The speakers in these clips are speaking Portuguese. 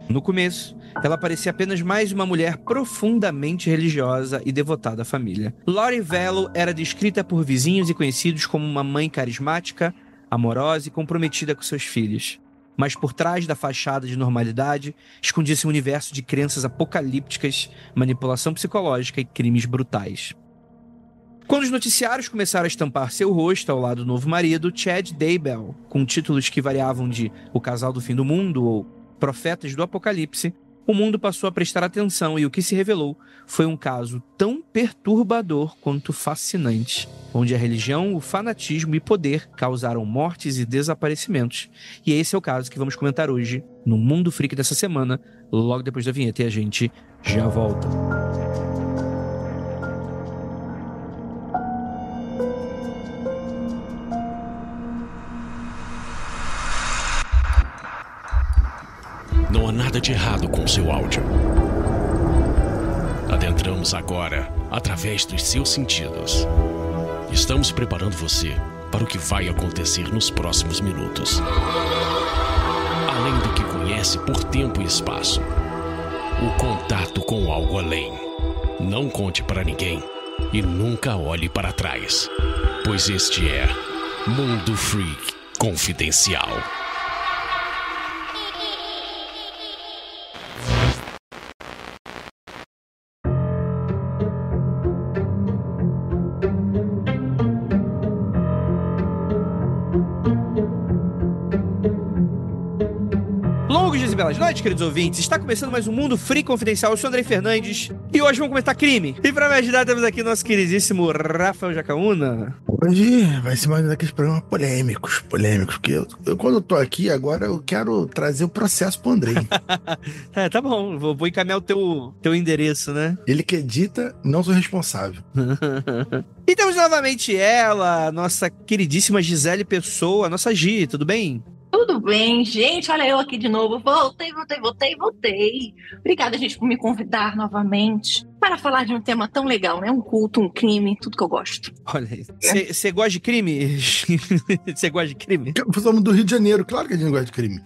No começo, ela parecia apenas mais uma mulher profundamente religiosa e devotada à família. Lori Vallow era descrita por vizinhos e conhecidos como uma mãe carismática, amorosa e comprometida com seus filhos. Mas por trás da fachada de normalidade, escondia-se um universo de crenças apocalípticas, manipulação psicológica e crimes brutais. Quando os noticiários começaram a estampar seu rosto ao lado do novo marido, Chad Daybell, com títulos que variavam de O Casal do Fim do Mundo ou Profetas do Apocalipse, o mundo passou a prestar atenção e o que se revelou foi um caso tão perturbador quanto fascinante, onde a religião, o fanatismo e poder causaram mortes e desaparecimentos. E esse é o caso que vamos comentar hoje no Mundo Freak dessa semana, logo depois da vinheta, e a gente já volta. Não há nada de errado com o seu áudio. Adentramos agora através dos seus sentidos. Estamos preparando você para o que vai acontecer nos próximos minutos. Além do que conhece por tempo e espaço, o contato com algo além. Não conte para ninguém e nunca olhe para trás, pois este é Mundo Freak Confidencial. Longos dias e belas noites, queridos ouvintes. Está começando mais um Mundo Freak Confidencial. Eu sou o Andrei Fernandes e hoje vamos comentar crime. E para me ajudar temos aqui nosso queridíssimo Rafael Jacaúna. Hoje vai ser mais um daqueles programas polêmicos, porque eu quando eu tô aqui agora eu quero trazer o processo pro Andrei. Tá bom, vou encaminhar o teu endereço, né? Ele que edita, não sou responsável. E temos novamente ela, nossa queridíssima Gisele Pessoa, nossa Gi, tudo bem? Tudo bem, gente, olha eu aqui de novo, voltei. Obrigada, gente, por me convidar novamente para falar de um tema tão legal, né? Um culto, um crime, tudo que eu gosto. Olha aí, você gosta de crime? Você gosta de crime? Somos do Rio de Janeiro, claro que a gente gosta de crime.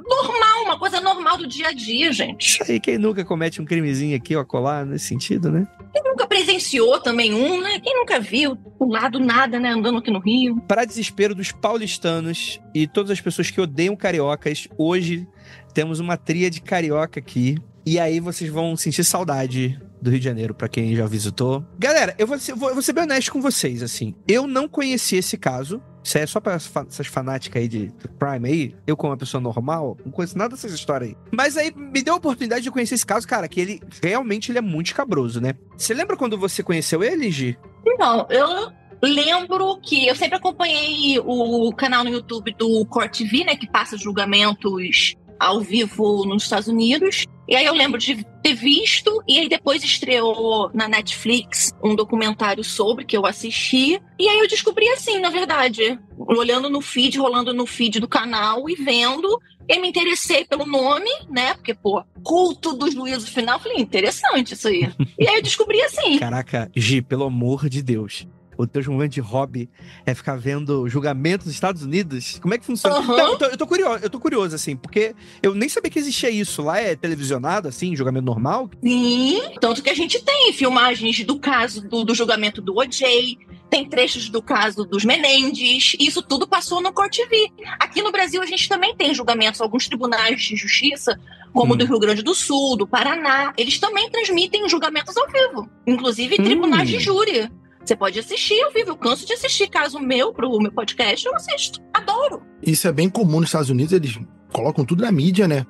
Normal, uma coisa normal do dia a dia, gente. Isso aí, quem nunca comete um crimezinho aqui ou acolá, nesse sentido, né? Quem nunca presenciou também né? Quem nunca viu um lado nada, né? Andando aqui no Rio. Para desespero dos paulistanos e todas as pessoas que odeiam cariocas, hoje temos uma tríade carioca aqui. E aí vocês vão sentir saudade do Rio de Janeiro, pra quem já visitou. Galera, eu vou ser bem honesto com vocês, assim. Eu não conheci esse caso. Isso aí é só pra essas fanáticas aí de Prime aí. Eu, como uma pessoa normal, não conheço nada dessas histórias aí. Mas aí me deu a oportunidade de conhecer esse caso, cara, que ele realmente é muito escabroso, né? Você lembra quando você conheceu ele, Gi? Não, eu lembro que eu sempre acompanhei o canal no YouTube do Court TV, né? Que passa julgamentos ao vivo nos Estados Unidos. E aí eu lembro de ter visto, e aí depois estreou na Netflix um documentário sobre, que eu assisti. E aí eu descobri assim, na verdade, olhando no feed, rolando no feed do canal e vendo. Eu me interessei pelo nome, né? Porque, culto do juízo final. Falei, interessante isso aí. E aí eu descobri assim. Caraca, Gi, pelo amor de Deus. O teu momento de hobby é ficar vendo julgamentos dos Estados Unidos? Como é que funciona? Uhum. Então, eu tô curioso, assim, porque eu nem sabia que existia isso. Lá é televisionado, assim, julgamento normal? Sim, tanto que a gente tem filmagens do caso do julgamento do O.J., tem trechos do caso dos Menendez, isso tudo passou no Court TV. Aqui no Brasil a gente também tem julgamentos, alguns tribunais de justiça, como o do Rio Grande do Sul, do Paraná, eles também transmitem julgamentos ao vivo, inclusive tribunais de júri. Você pode assistir ao vivo. Eu canso de assistir caso meu pro meu podcast, eu assisto. Adoro. Isso é bem comum nos Estados Unidos, eles colocam tudo na mídia, né?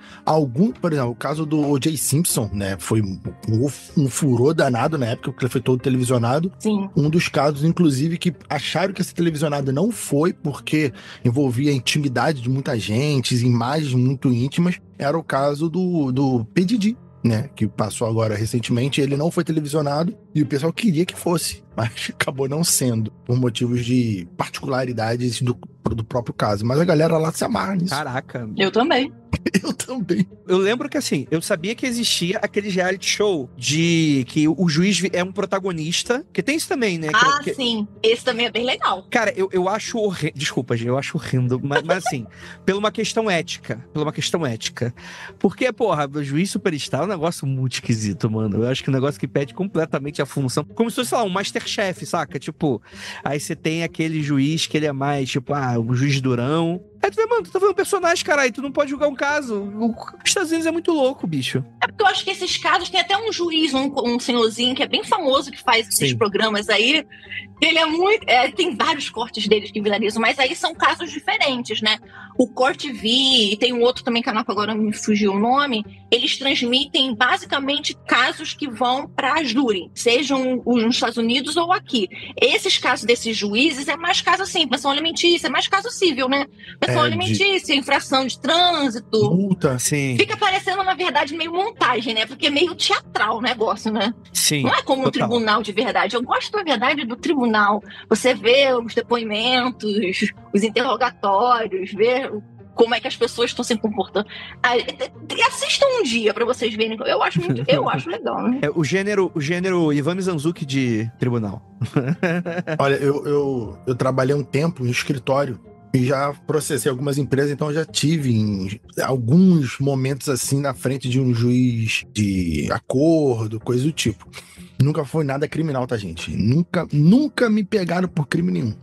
Por exemplo, o caso do O.J. Simpson, né? Foi um furor danado na época, porque ele foi todo televisionado. Sim. Um dos casos, inclusive, que acharam que esse televisionado não foi porque envolvia a intimidade de muita gente, imagens muito íntimas, era o caso do P. Diddy, né, que passou agora recentemente. Ele não foi televisionado e o pessoal queria que fosse, mas acabou não sendo, por motivos de particularidades do próprio caso. Mas a galera lá se amarra nisso. Caraca. Eu também. Eu também. Eu lembro que, assim, eu sabia que existia aquele reality show de que o juiz é um protagonista, que tem isso também, né? Sim. Esse também é bem legal. Cara, eu acho horrendo. Desculpa, gente, eu acho horrendo. Mas assim, por uma questão ética. Porque, porra, o juiz superstar é um negócio muito esquisito, mano. Eu acho que é um negócio que perde completamente a função. Como se fosse, sei lá, um Masterchef, saca? Tipo, aí você tem aquele juiz que ele é mais, tipo, um juiz durão. Aí tu vê, mano, tu tá vendo um personagem, caralho, tu não pode julgar um caso. Os Estados Unidos é muito louco, bicho. É porque eu acho que esses casos tem até um juiz, um senhorzinho que é bem famoso, que faz esses programas aí. Ele é muito... tem vários cortes deles que viralizam, mas aí são casos diferentes, né? O Court V, e tem um outro também canal que agora me fugiu o nome, eles transmitem basicamente casos que vão pra júri, sejam nos Estados Unidos ou aqui. Esses casos desses juízes é mais caso assim, pensão alimentícia, é mais caso civil, né? Pensão alimentícia, infração de trânsito. Multa. Sim. Fica parecendo, na verdade, meio montagem, né? Porque é meio teatral o negócio, né? Sim. Não é como um tribunal de verdade. Eu gosto, na verdade, do tribunal. Você vê os depoimentos, os interrogatórios, vê como é que as pessoas estão se comportando. Assistam um dia pra vocês verem. Eu acho legal, né? É o gênero Ivan Mizanzuki de tribunal. Olha, eu trabalhei um tempo em escritório e já processei algumas empresas, então eu já tive em alguns momentos assim na frente de um juiz de acordo, coisa do tipo. Nunca foi nada criminal, tá, gente? Nunca me pegaram por crime nenhum.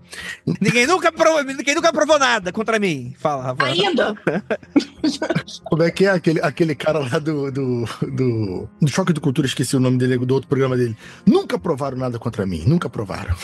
Ninguém nunca provou nada contra mim. Fala, Rafael. Ainda? Como é que é aquele cara lá do Choque de Cultura, esqueci o nome dele, do outro programa dele. Nunca provaram nada contra mim, nunca provaram.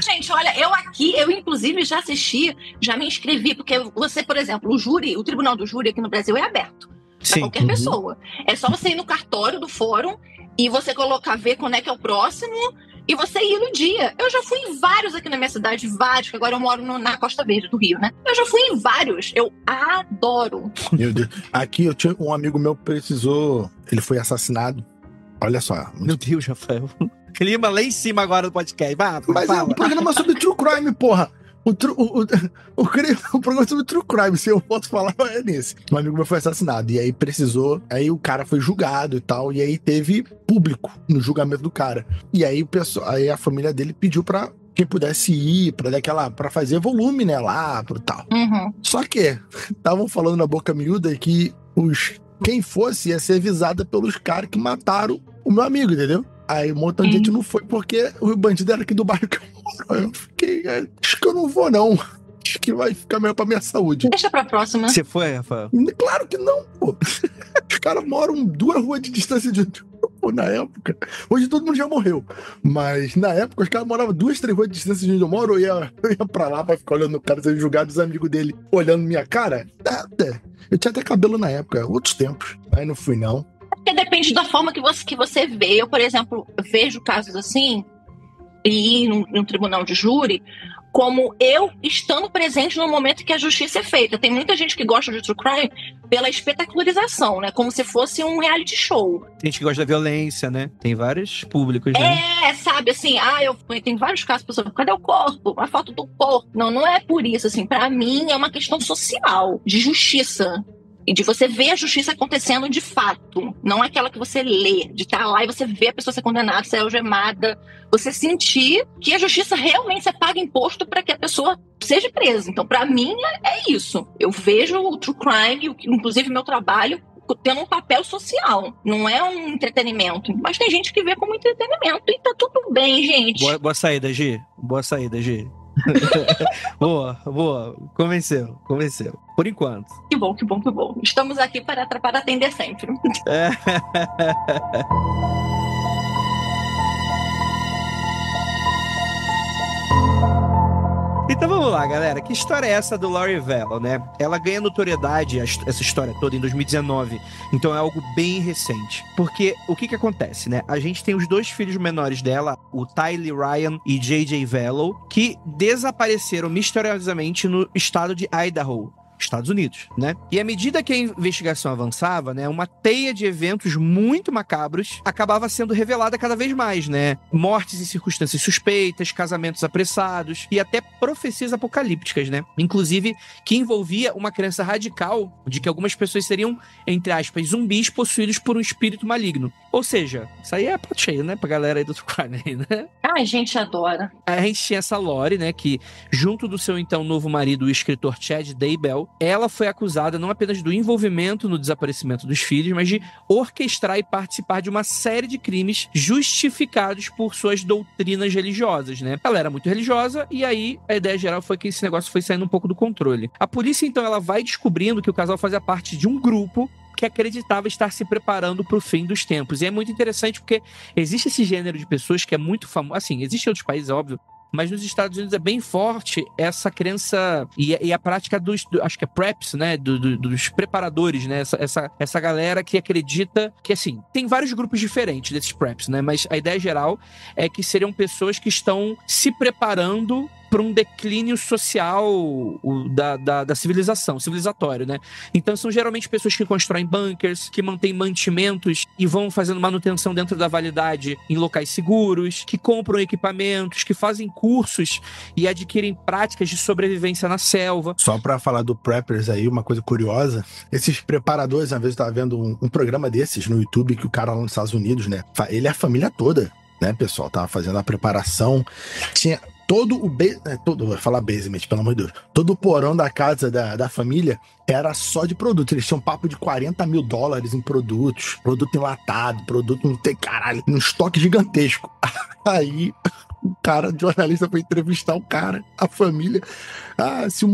Gente, olha, eu inclusive já assisti, já me inscrevi, porque você, por exemplo, o tribunal do júri aqui no Brasil é aberto pra qualquer pessoa. É só você ir no cartório do fórum e você ver quando é que é o próximo e você ir no dia. Eu já fui em vários aqui na minha cidade, vários, que agora eu moro na Costa Verde do Rio, né? Eu já fui em vários, eu adoro. Meu Deus. Aqui eu tinha um amigo meu ele foi assassinado. Olha só. Meu Deus, Rafael. Clima lá em cima agora do podcast. Mas é um programa sobre true crime, porra. O programa sobre true crime, se eu posso falar, é nesse. Um amigo meu foi assassinado, e aí aí o cara foi julgado e tal, e aí teve público no julgamento do cara. E aí, aí a família dele pediu pra quem pudesse ir, pra fazer volume, né, lá, pro tal. Uhum. Só que estavam falando na boca miúda que quem fosse ia ser avisada pelos caras que mataram o meu amigo, entendeu? Aí um montão de gente não foi porque o bandido era aqui do bairro que eu moro. Eu fiquei, acho que eu não vou não. Acho que vai ficar melhor pra minha saúde. Deixa pra próxima. Você foi, Rafael? Claro que não, pô. Os caras moram 2 ruas de distância de... Pô, na época. Hoje todo mundo já morreu. Mas na época os caras moravam 2, 3 ruas de distância de onde eu moro. Eu ia pra lá pra ficar olhando o cara ser julgado, os amigos dele olhando minha cara. Eu tinha até cabelo na época, outros tempos. Aí não fui não. Porque depende da forma que você vê. Eu, por exemplo, vejo casos assim, e ir num tribunal de júri, como eu estando presente no momento que a justiça é feita. Tem muita gente que gosta de true crime pela espetacularização, né? Como se fosse um reality show. Tem gente que gosta da violência, né? Tem vários públicos, né? Sabe, assim, tem vários casos, pessoal, cadê o corpo? A foto do corpo. Não é por isso, assim, pra mim é uma questão social, de justiça. E de você ver a justiça acontecendo de fato. Não é aquela que você lê, de estar lá e você vê a pessoa ser condenada, ser algemada. Você sentir que a justiça realmente você paga imposto para que a pessoa seja presa. Então, para mim, é isso. Eu vejo o true crime, inclusive meu trabalho, tendo um papel social. Não é um entretenimento. Mas tem gente que vê como entretenimento e tá tudo bem, gente. Boa saída, Gi. Boa saída, Gi. Boa. Convenceu. Por enquanto. Que bom. Estamos aqui para atender sempre. Então vamos lá, galera. Que história é essa do Lori Vallow, né? Ela ganha notoriedade, essa história toda, em 2019. Então é algo bem recente. Porque o que acontece, né? A gente tem os 2 filhos menores dela, o Tylee Ryan e J.J. Vallow, que desapareceram misteriosamente no estado de Idaho, Estados Unidos, né? E à medida que a investigação avançava, né, uma teia de eventos muito macabros acabava sendo revelada cada vez mais, né? Mortes em circunstâncias suspeitas, casamentos apressados e até profecias apocalípticas, né? Inclusive, que envolvia uma crença radical de que algumas pessoas seriam, entre aspas, zumbis possuídos por um espírito maligno. Ou seja, isso aí é prato cheio, né? Pra galera aí do True Crime aí, né? Ai, gente, adora. A gente tinha essa Lori, né? Que, junto do seu então novo marido, o escritor Chad Daybell, ela foi acusada não apenas do envolvimento no desaparecimento dos filhos, mas de orquestrar e participar de uma série de crimes justificados por suas doutrinas religiosas, né? Ela era muito religiosa e aí a ideia geral foi que esse negócio foi saindo um pouco do controle. A polícia, então, ela vai descobrindo que o casal fazia parte de um grupo que acreditava estar se preparando para o fim dos tempos. E é muito interessante porque existe esse gênero de pessoas que é muito famoso. Assim, existe em outros países, óbvio, mas nos Estados Unidos é bem forte essa crença e a prática acho que é preps, né? Dos preparadores, né? Essa galera que acredita que, assim, tem vários grupos diferentes desses preps, né? Mas a ideia geral é que seriam pessoas que estão se preparando para um declínio social da civilização, civilizatório, né? Então são geralmente pessoas que constroem bunkers, que mantêm mantimentos e vão fazendo manutenção dentro da validade em locais seguros, que compram equipamentos, que fazem cursos e adquirem práticas de sobrevivência na selva. Só pra falar do Preppers aí, uma coisa curiosa, esses preparadores, uma vez eu tava vendo um programa desses no YouTube, que o cara lá nos Estados Unidos, né, ele é a família toda, né, pessoal, tava fazendo a preparação, tinha todo o vou falar basement, pelo amor de Deus, todo o porão da casa da família era só de produtos. Eles tinham um papo de $40 mil em produtos, produto enlatado, produto não tem caralho, um estoque gigantesco. Aí o cara, jornalista, foi entrevistar o cara, a família. Se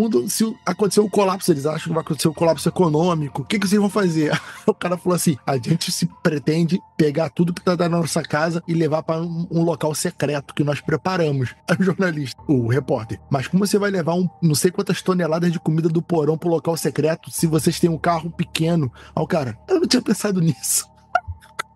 acontecer um colapso, eles acham que vai acontecer um colapso econômico, o que vocês vão fazer? O cara falou assim: a gente se pretende pegar tudo que tá da nossa casa e levar para um local secreto que nós preparamos. Aí o jornalista, o repórter: mas como você vai levar não sei quantas toneladas de comida do porão pro local secreto se vocês têm um carro pequeno? Aí o cara: eu não tinha pensado nisso.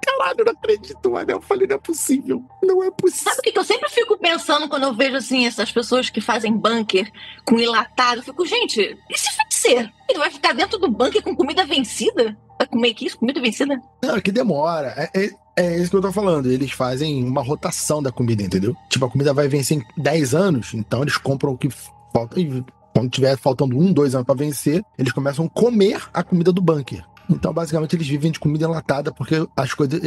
Caralho, eu não acredito, mano. Eu falei, não é possível. Não é possível. Sabe o que eu sempre fico pensando quando eu vejo, assim, essas pessoas que fazem bunker com enlatado? Eu fico, gente, e se vencer? Ele vai ficar dentro do bunker com comida vencida? Vai comer que isso? Comida vencida? Não, é que demora. É isso que eu tô falando. Eles fazem uma rotação da comida, entendeu? Tipo, a comida vai vencer em 10 anos, então eles compram o que falta. E quando tiver faltando 1, 2 anos pra vencer, eles começam a comer a comida do bunker. Então, basicamente, eles vivem de comida enlatada, porque as coisas,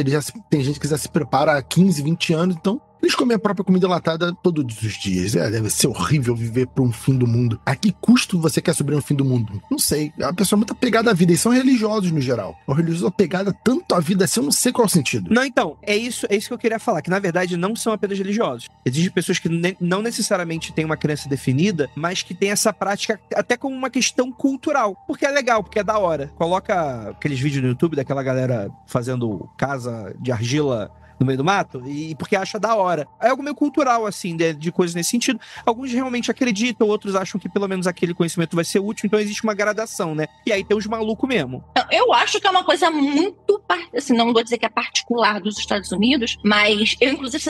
tem gente que já se prepara há 15, 20 anos, então eles comem a própria comida enlatada todos os dias. Deve ser horrível viver para um fim do mundo. A que custo você quer sobreviver no fim do mundo? Não sei. É uma pessoa muito apegada à vida, e são religiosos no geral. O religioso apegado tanto à vida assim, eu não sei qual é o sentido. Não, então, é isso que eu queria falar, que na verdade não são apenas religiosos. Existem pessoas que não necessariamente têm uma crença definida, mas que têm essa prática até como uma questão cultural. Porque é legal, porque é da hora. Coloca aqueles vídeos no YouTube daquela galera fazendo casa de argila no meio do mato, e porque acha da hora. É algo meio cultural, assim, de coisas nesse sentido. Alguns realmente acreditam, outros acham que pelo menos aquele conhecimento vai ser útil, então existe uma gradação, né? E aí tem os malucos mesmo. Eu acho que é uma coisa muito, assim, não vou dizer que é particular dos Estados Unidos, mas eu, inclusive,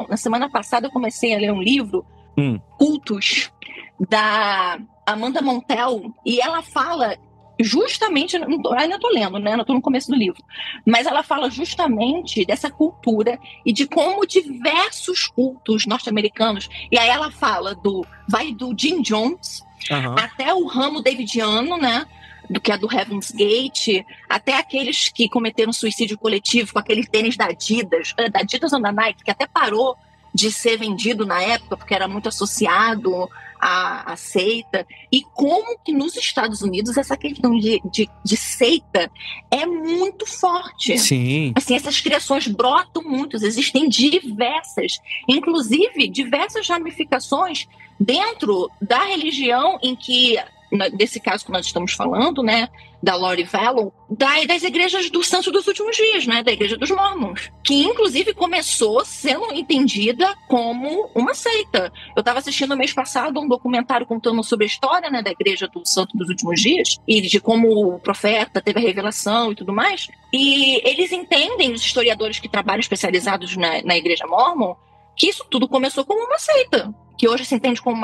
na semana passada eu comecei a ler um livro, Cultos, da Amanda Montell, e ela fala justamente, ainda estou lendo, né? Não estou no começo do livro, mas ela fala justamente dessa cultura e de como diversos cultos norte-americanos, e aí ela fala vai do Jim Jones até o ramo davidiano, né? Do que é do Heaven's Gate, até aqueles que cometeram suicídio coletivo com aquele tênis da Adidas ou da Nike, que até parou de ser vendido na época, porque era muito associado à seita, e como que nos Estados Unidos essa questão de seita é muito forte. Sim. Assim, essas criações brotam muito, existem diversas, inclusive diversas ramificações dentro da religião em que, desse caso que nós estamos falando, né, da Lori Vallow, das igrejas do Santo dos Últimos Dias, né, da Igreja dos Mormons, que inclusive começou sendo entendida como uma seita. Eu estava assistindo mês passado um documentário contando sobre a história, né, da Igreja do Santo dos Últimos Dias e de como o profeta teve a revelação e tudo mais, e eles entendem, os historiadores que trabalham especializados na Igreja Mormon, que isso tudo começou como uma seita, que hoje se entende como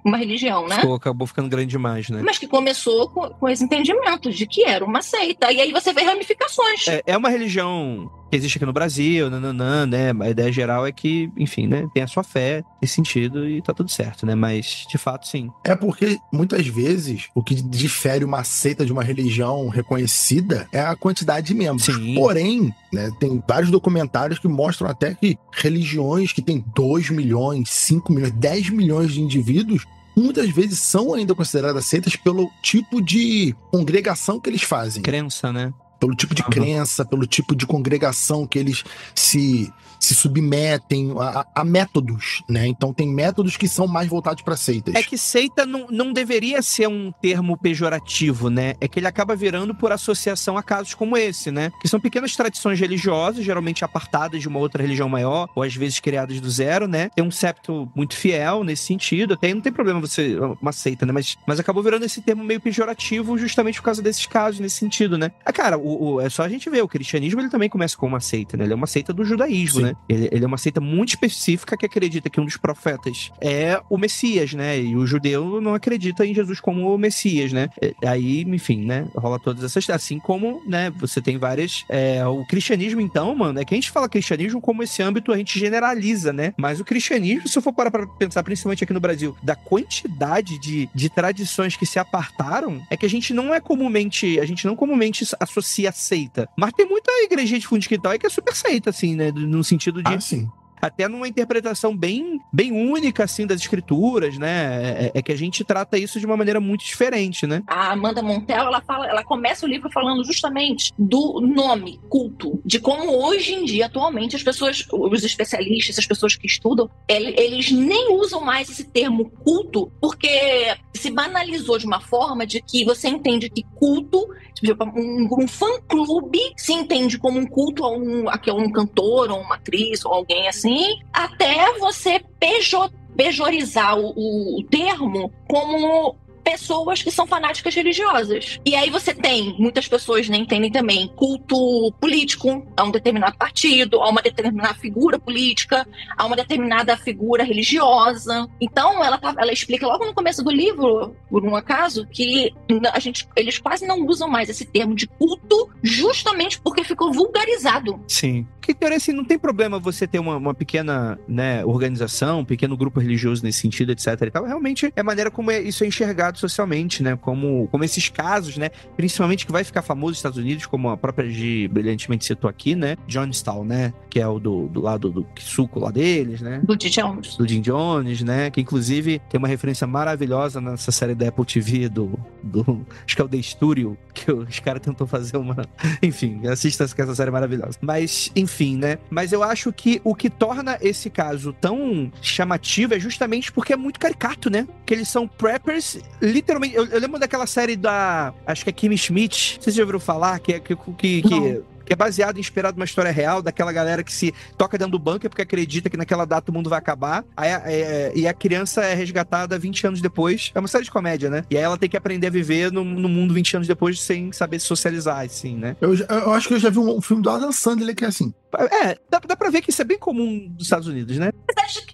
uma religião, né? Acabou ficando grande demais, né? Mas que começou com esse entendimento de que era uma seita. E aí você vê ramificações. É uma religião que existe aqui no Brasil, né? A ideia geral é que, enfim, né? Tem a sua fé nesse sentido e tá tudo certo, né? Mas, de fato, sim. É porque, muitas vezes, o que difere uma seita de uma religião reconhecida é a quantidade de membros. Sim. Porém, né, tem vários documentários que mostram até que religiões que têm 2 milhões, 5 milhões, 10 milhões de indivíduos muitas vezes são ainda consideradas seitas pelo tipo de congregação que eles fazem. Crença, né? Pelo tipo de crença, pelo tipo de congregação que eles se submetem a métodos, né? Então tem métodos que são mais voltados para seitas. É que seita não deveria ser um termo pejorativo, né? É que ele acaba virando por associação a casos como esse, né? Que são pequenas tradições religiosas, geralmente apartadas de uma outra religião maior, ou às vezes criadas do zero, né? Tem um septo muito fiel nesse sentido, até aí não tem problema você uma seita, né? Mas acabou virando esse termo meio pejorativo justamente por causa desses casos, nesse sentido, né? Cara, é só a gente ver, o cristianismo ele também começa como uma seita, né? Ele é uma seita do judaísmo, né? Ele é uma seita muito específica que acredita que um dos profetas é o Messias, né? E o judeu não acredita em Jesus como o Messias, né? Aí, enfim, né? Rola todas essas... Assim como, né? Você tem várias... o cristianismo, então, mano, é que a gente fala cristianismo como esse âmbito a gente generaliza, né? Mas o cristianismo, se eu for parar pra pensar, principalmente aqui no Brasil, da quantidade de tradições que se apartaram, é que a gente não comumente associa a seita. Mas tem muita igrejinha de fundo de quintal aí que é super seita, assim, né? No sentido de... sim. Até numa interpretação bem única, assim, das escrituras, né? É que a gente trata isso de uma maneira muito diferente, né? A Amanda Montell, ela começa o livro falando justamente do nome, culto, de como hoje em dia, atualmente, as pessoas, os especialistas, as pessoas que estudam, eles nem usam mais esse termo culto, porque se banalizou de uma forma de que você entende que culto, um fã-clube se entende como um culto a um cantor, ou uma atriz, ou alguém assim, até você pejorizar o termo como pessoas que são fanáticas religiosas. E aí você tem, muitas pessoas nem entendem também, culto político a um determinado partido, a uma determinada figura política, a uma determinada figura religiosa. Então ela explica logo no começo do livro, por um acaso, que eles quase não usam mais esse termo de culto, justamente porque ficou vulgarizado. Sim. Que teoria, assim, não tem problema você ter uma pequena, né, organização, um pequeno grupo religioso nesse sentido, etc e tal. Realmente é a maneira como isso é enxergado socialmente, né? Como esses casos, né? Principalmente que vai ficar famoso nos Estados Unidos, como a própria G brilhantemente citou aqui, né? Jonestown, né? Que é o do lado do suco lá deles, né? Do Jim Jones. Do Jim Jones, né? Que inclusive tem uma referência maravilhosa nessa série da Apple TV acho que é o The Studio, que os caras tentou fazer uma... Enfim, assista essa série maravilhosa. Mas, enfim, né? Mas eu acho que o que torna esse caso tão chamativo é justamente porque é muito caricato, né? Que eles são preppers, literalmente... Eu lembro daquela série acho que é Kimmy Schmidt, vocês já ouviram falar? Que é baseado, inspirado numa história real, daquela galera que se toca dentro do bunker porque acredita que naquela data o mundo vai acabar, e a criança é resgatada 20 anos depois. É uma série de comédia, né? E aí ela tem que aprender a viver no mundo 20 anos depois sem saber se socializar, assim, né? Eu acho que eu já vi um filme do Adam Sandler que é assim. Dá pra ver que isso é bem comum dos Estados Unidos, né?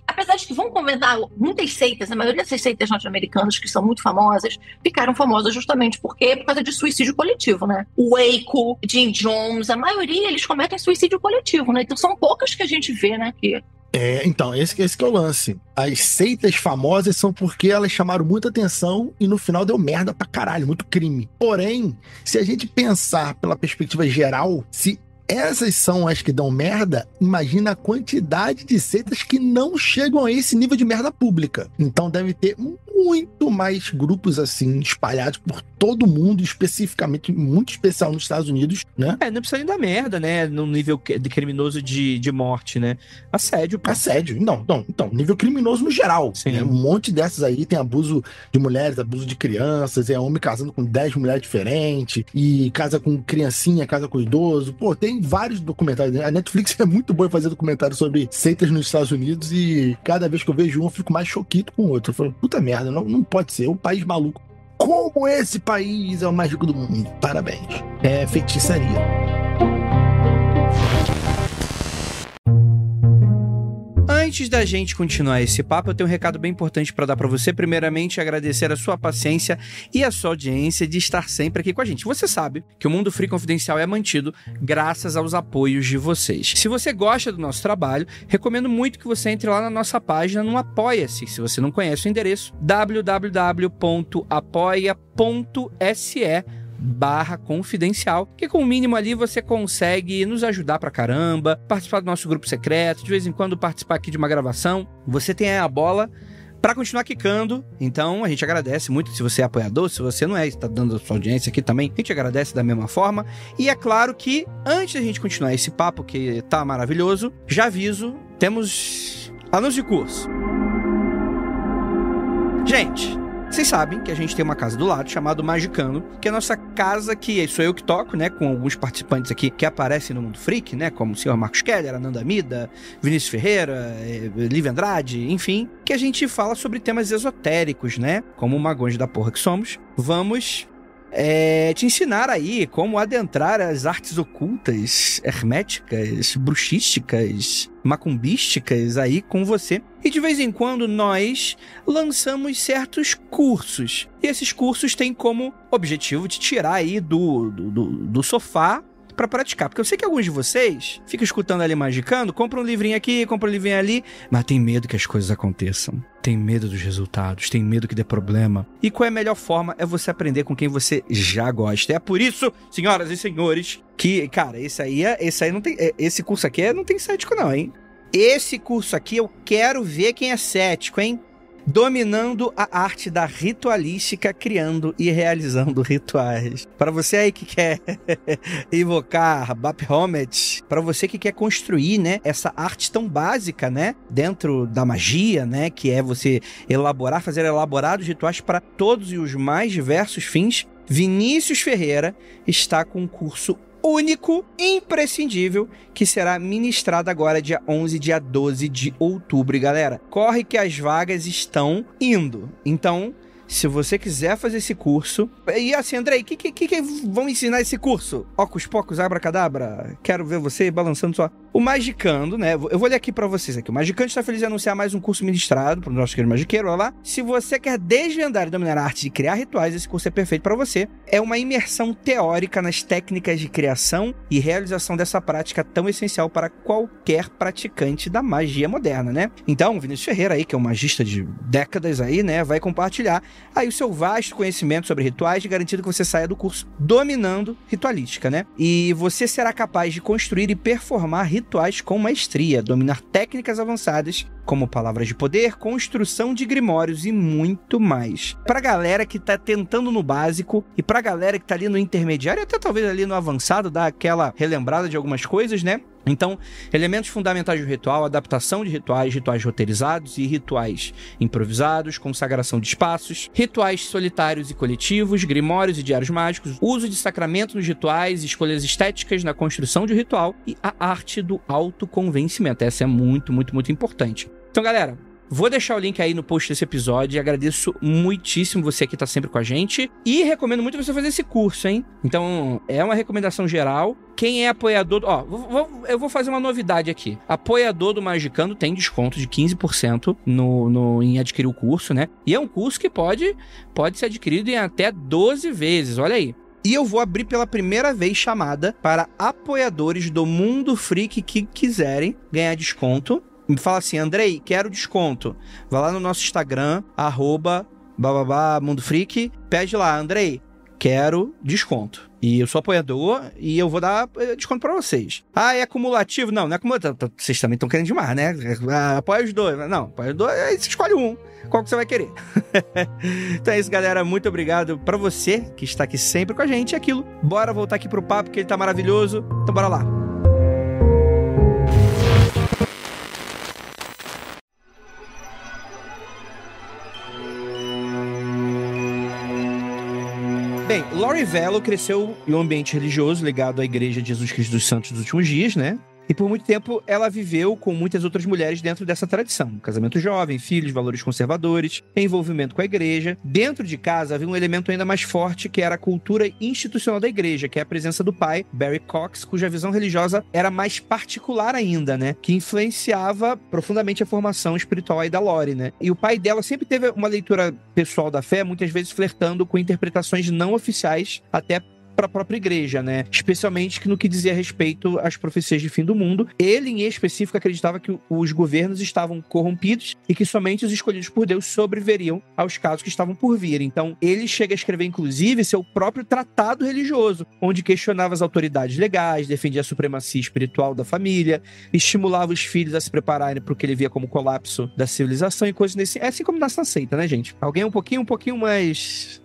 Apesar de que, vamos convidar, muitas seitas, a maioria dessas seitas norte-americanas que são muito famosas, ficaram famosas justamente por causa de suicídio coletivo, né? O Waco, Jim Jones, a maioria eles cometem suicídio coletivo, né? Então são poucas que a gente vê, né? Então, esse que é o lance. As seitas famosas são porque elas chamaram muita atenção e no final deu merda pra caralho, muito crime. Porém, se a gente pensar pela perspectiva geral, se essas são as que dão merda, imagina a quantidade de seitas que não chegam a esse nível de merda pública. Então deve ter muito mais grupos assim, espalhados por todo mundo, especificamente, muito especial nos Estados Unidos, né? Não precisa nem dar merda, né? No nível de criminoso de morte, né? Assédio, pô. Assédio, então, nível criminoso no geral. Sim. Né? Um monte dessas aí tem abuso de mulheres, abuso de crianças, é homem casando com 10 mulheres diferentes, e casa com criancinha, casa com idoso. Pô, tem vários documentários. A Netflix é muito boa em fazer documentários sobre seitas nos Estados Unidos, e cada vez que eu vejo um, eu fico mais choquito com o outro. Eu falo, puta merda, não pode ser, um país maluco. Como esse país é o mais rico do mundo. Parabéns. É feitiçaria. Antes da gente continuar esse papo, eu tenho um recado bem importante para dar para você. Primeiramente, agradecer a sua paciência e a sua audiência de estar sempre aqui com a gente. Você sabe que o Mundo Freak Confidencial é mantido graças aos apoios de vocês. Se você gosta do nosso trabalho, recomendo muito que você entre lá na nossa página no Apoia-se. Se você não conhece o endereço, www.apoia.se/confidencial, que com o mínimo ali você consegue nos ajudar pra caramba, participar do nosso grupo secreto, de vez em quando participar aqui de uma gravação. Você tem aí a bola pra continuar quicando, então a gente agradece muito se você é apoiador. Se você não é, está dando a sua audiência aqui também, a gente agradece da mesma forma. E é claro que antes da gente continuar esse papo que tá maravilhoso, já aviso, temos anúncio de curso. Gente, vocês sabem que a gente tem uma casa do lado chamada Magicando, que é a nossa casa, que sou eu que toco, né, com alguns participantes aqui que aparecem no Mundo Freak, né, como o senhor Marcos Keller, Ananda Mida, Vinícius Ferreira, Lívia Andrade, enfim, que a gente fala sobre temas esotéricos, né, como magões da porra que somos. Vamos te ensinar aí como adentrar as artes ocultas, herméticas, bruxísticas, macumbísticas aí com você. E de vez em quando nós lançamos certos cursos. E esses cursos têm como objetivo te tirar aí do sofá para praticar. Porque eu sei que alguns de vocês ficam escutando ali Magicando, compram um livrinho aqui, compram um livrinho ali, mas tem medo que as coisas aconteçam. Tem medo dos resultados, tem medo que dê problema. E qual é a melhor forma? É você aprender com quem você já gosta. É por isso, senhoras e senhores, que, cara, esse curso aqui não tem cético não, hein? Esse curso aqui eu quero ver quem é cético, hein? Dominando a arte da ritualística, criando e realizando rituais. Para você aí que quer invocar Baphomet, para você que quer construir, né, essa arte tão básica, né, dentro da magia, né, que é você fazer elaborados rituais para todos e os mais diversos fins, Vinícius Ferreira está com um curso único, imprescindível, que será ministrado agora dia 11 e dia 12 de outubro. E galera, corre que as vagas estão indo. Então, se você quiser fazer esse curso... E assim, Andrei, o que vão ensinar esse curso? Ocus Pocus, Abracadabra? Quero ver você balançando só. O Magicando, né? Eu vou ler aqui pra vocês aqui. O Magicando está feliz de anunciar mais um curso ministrado pro nosso querido magiqueiro, olha lá. Se você quer desvendar e dominar a arte de criar rituais, esse curso é perfeito para você. É uma imersão teórica nas técnicas de criação e realização dessa prática tão essencial para qualquer praticante da magia moderna, né? Então, Vinícius Ferreira aí, que é um magista de décadas aí, né? Vai compartilhar aí o seu vasto conhecimento sobre rituais, garantindo que você saia do curso dominando ritualística, né? E você será capaz de construir e performar rituais com maestria, dominar técnicas avançadas como palavras de poder, construção de grimórios e muito mais. Pra galera que tá tentando no básico e pra galera que tá ali no intermediário e até talvez ali no avançado, dar aquela relembrada de algumas coisas, né? Então, elementos fundamentais do ritual, adaptação de rituais, rituais roteirizados e rituais improvisados, consagração de espaços, rituais solitários e coletivos, grimórios e diários mágicos, uso de sacramento nos rituais, escolhas estéticas na construção de ritual e a arte do autoconvencimento. Essa é muito, muito, muito importante. Então, galera, vou deixar o link aí no post desse episódio e agradeço muitíssimo você que tá sempre com a gente e recomendo muito você fazer esse curso, hein? Então, é uma recomendação geral. Quem é apoiador... eu vou fazer uma novidade aqui. Apoiador do Magicando tem desconto de 15% em adquirir o curso, né? E é um curso que pode ser adquirido em até 12 vezes, olha aí. E eu vou abrir pela primeira vez chamada para apoiadores do Mundo Freak que quiserem ganhar desconto. Me fala assim, Andrei, quero desconto. Vai lá no nosso Instagram, @MundoFreak, pede lá, Andrei, quero desconto. E eu sou apoiador e eu vou dar desconto pra vocês. Ah, é acumulativo? Não, não é acumulativo. Vocês também estão querendo demais, né? Apoia os dois. Não, apoia os dois, aí você escolhe um. Qual que você vai querer? Então é isso, galera. Muito obrigado pra você que está aqui sempre com a gente. É aquilo. Bora voltar aqui pro papo, que ele tá maravilhoso. Então bora lá. Bem, Lori Vallow cresceu em um ambiente religioso ligado à Igreja de Jesus Cristo dos Santos dos Últimos Dias, né? E por muito tempo ela viveu com muitas outras mulheres dentro dessa tradição. Casamento jovem, filhos, valores conservadores, envolvimento com a igreja. Dentro de casa havia um elemento ainda mais forte, que era a cultura institucional da igreja, que é a presença do pai, Barry Cox, cuja visão religiosa era mais particular ainda, né? Que influenciava profundamente a formação espiritual aí da Lori, né? E o pai dela sempre teve uma leitura pessoal da fé, muitas vezes flertando com interpretações não oficiais, até para a própria igreja, né? Especialmente no que dizia respeito às profecias de fim do mundo. Ele, em específico, acreditava que os governos estavam corrompidos e que somente os escolhidos por Deus sobreviveriam aos casos que estavam por vir. Então, ele chega a escrever, inclusive, seu próprio tratado religioso, onde questionava as autoridades legais, defendia a supremacia espiritual da família, estimulava os filhos a se prepararem para o que ele via como colapso da civilização e coisas desse... É assim como nasce na seita, né, gente? Alguém um pouquinho mais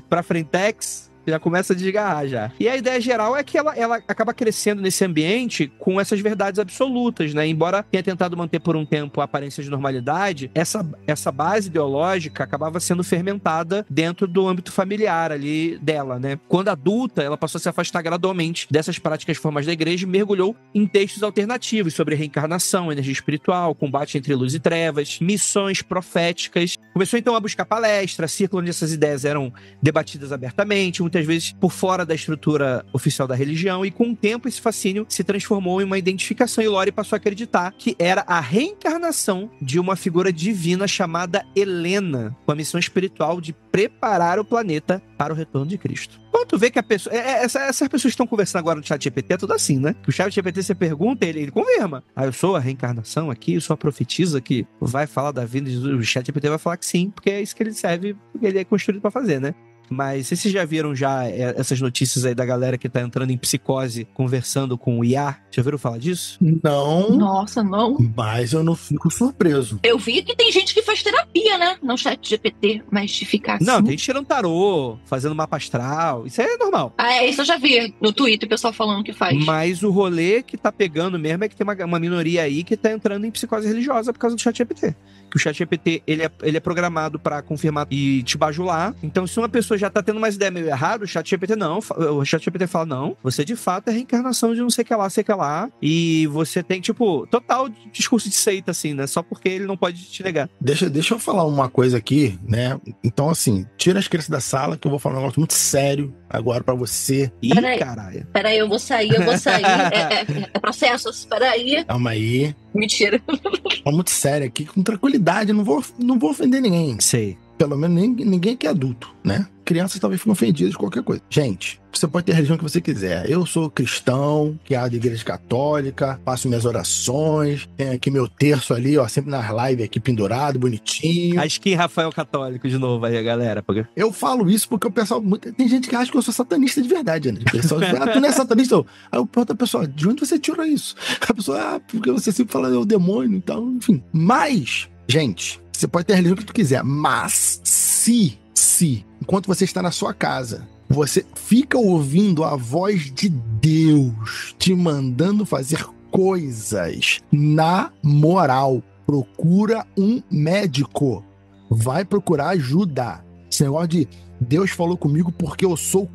pra frentex, já começa a desgarrar já. E a ideia geral é que ela acaba crescendo nesse ambiente com essas verdades absolutas, né? Embora tenha tentado manter por um tempo a aparência de normalidade, essa base ideológica acabava sendo fermentada dentro do âmbito familiar ali dela, né? Quando adulta, ela passou a se afastar gradualmente dessas práticas formais da igreja e mergulhou em textos alternativos sobre reencarnação, energia espiritual, combate entre luz e trevas, missões proféticas. Começou então a buscar palestras, círculos onde essas ideias eram debatidas abertamente, muitas vezes por fora da estrutura oficial da religião, e com o tempo esse fascínio se transformou em uma identificação e Lori passou a acreditar que era a reencarnação de uma figura divina chamada Helena, com a missão espiritual de preparar o planeta para o retorno de Cristo. Quando tu vê que a pessoa... Essas pessoas que estão conversando agora no ChatGPT é tudo assim, né? O ChatGPT, você pergunta, ele confirma. Eu sou a reencarnação aqui, eu sou a profetisa que vai falar da vida de Jesus. O ChatGPT vai falar que sim, porque é isso que ele serve, porque ele é construído para fazer, né? Mas vocês já viram essas notícias aí da galera que tá entrando em psicose conversando com o IA? Já ouviram falar disso? Não. Nossa, não. Mas eu não fico surpreso. Eu vi que tem gente que faz terapia, né? Não ChatGPT, mas de ficar assim. Não, tem gente tirando tarô, fazendo mapa astral. Isso é normal. Isso eu já vi no Twitter o pessoal falando que faz. Mas o rolê que tá pegando mesmo é que tem uma minoria aí que tá entrando em psicose religiosa por causa do ChatGPT. Que o ChatGPT, ele é programado pra confirmar e te bajular. Então, se uma pessoa já tá tendo umas ideias meio erradas, o ChatGPT fala, não, você de fato é reencarnação de não sei o que lá, e você tem, tipo, total discurso de seita, assim, né? Só porque ele não pode te negar. Deixa eu falar uma coisa aqui, né? Então, assim, tira as crianças da sala, que eu vou falar um negócio muito sério agora pra você. Ih, caralho. Peraí, eu vou sair. É processo, peraí. Calma aí. Mentira. Tá muito sério aqui, com tranquilidade, não vou ofender ninguém. Sei. Pelo menos ninguém que é adulto, né? Crianças talvez ficam ofendidas de qualquer coisa. Gente, você pode ter a religião que você quiser. Eu sou cristão, criado de igreja católica, faço minhas orações, tenho aqui meu terço ali, ó, sempre nas lives aqui pendurado, bonitinho. A skin Rafael Católico de novo aí, a galera. Porque... Eu falo isso porque o pessoal... Tem gente que acha que eu sou satanista de verdade, né? O pessoal diz, tu não é satanista? Aí eu pergunto a pessoa, de onde você tirou isso? A pessoa, porque você sempre fala, é o demônio e tal, enfim. Mas, gente, você pode ter a religião que tu quiser, mas se, enquanto você está na sua casa, você fica ouvindo a voz de Deus te mandando fazer coisas, na moral, procura um médico. Vai procurar ajuda. Esse negócio de Deus falou comigo porque eu sou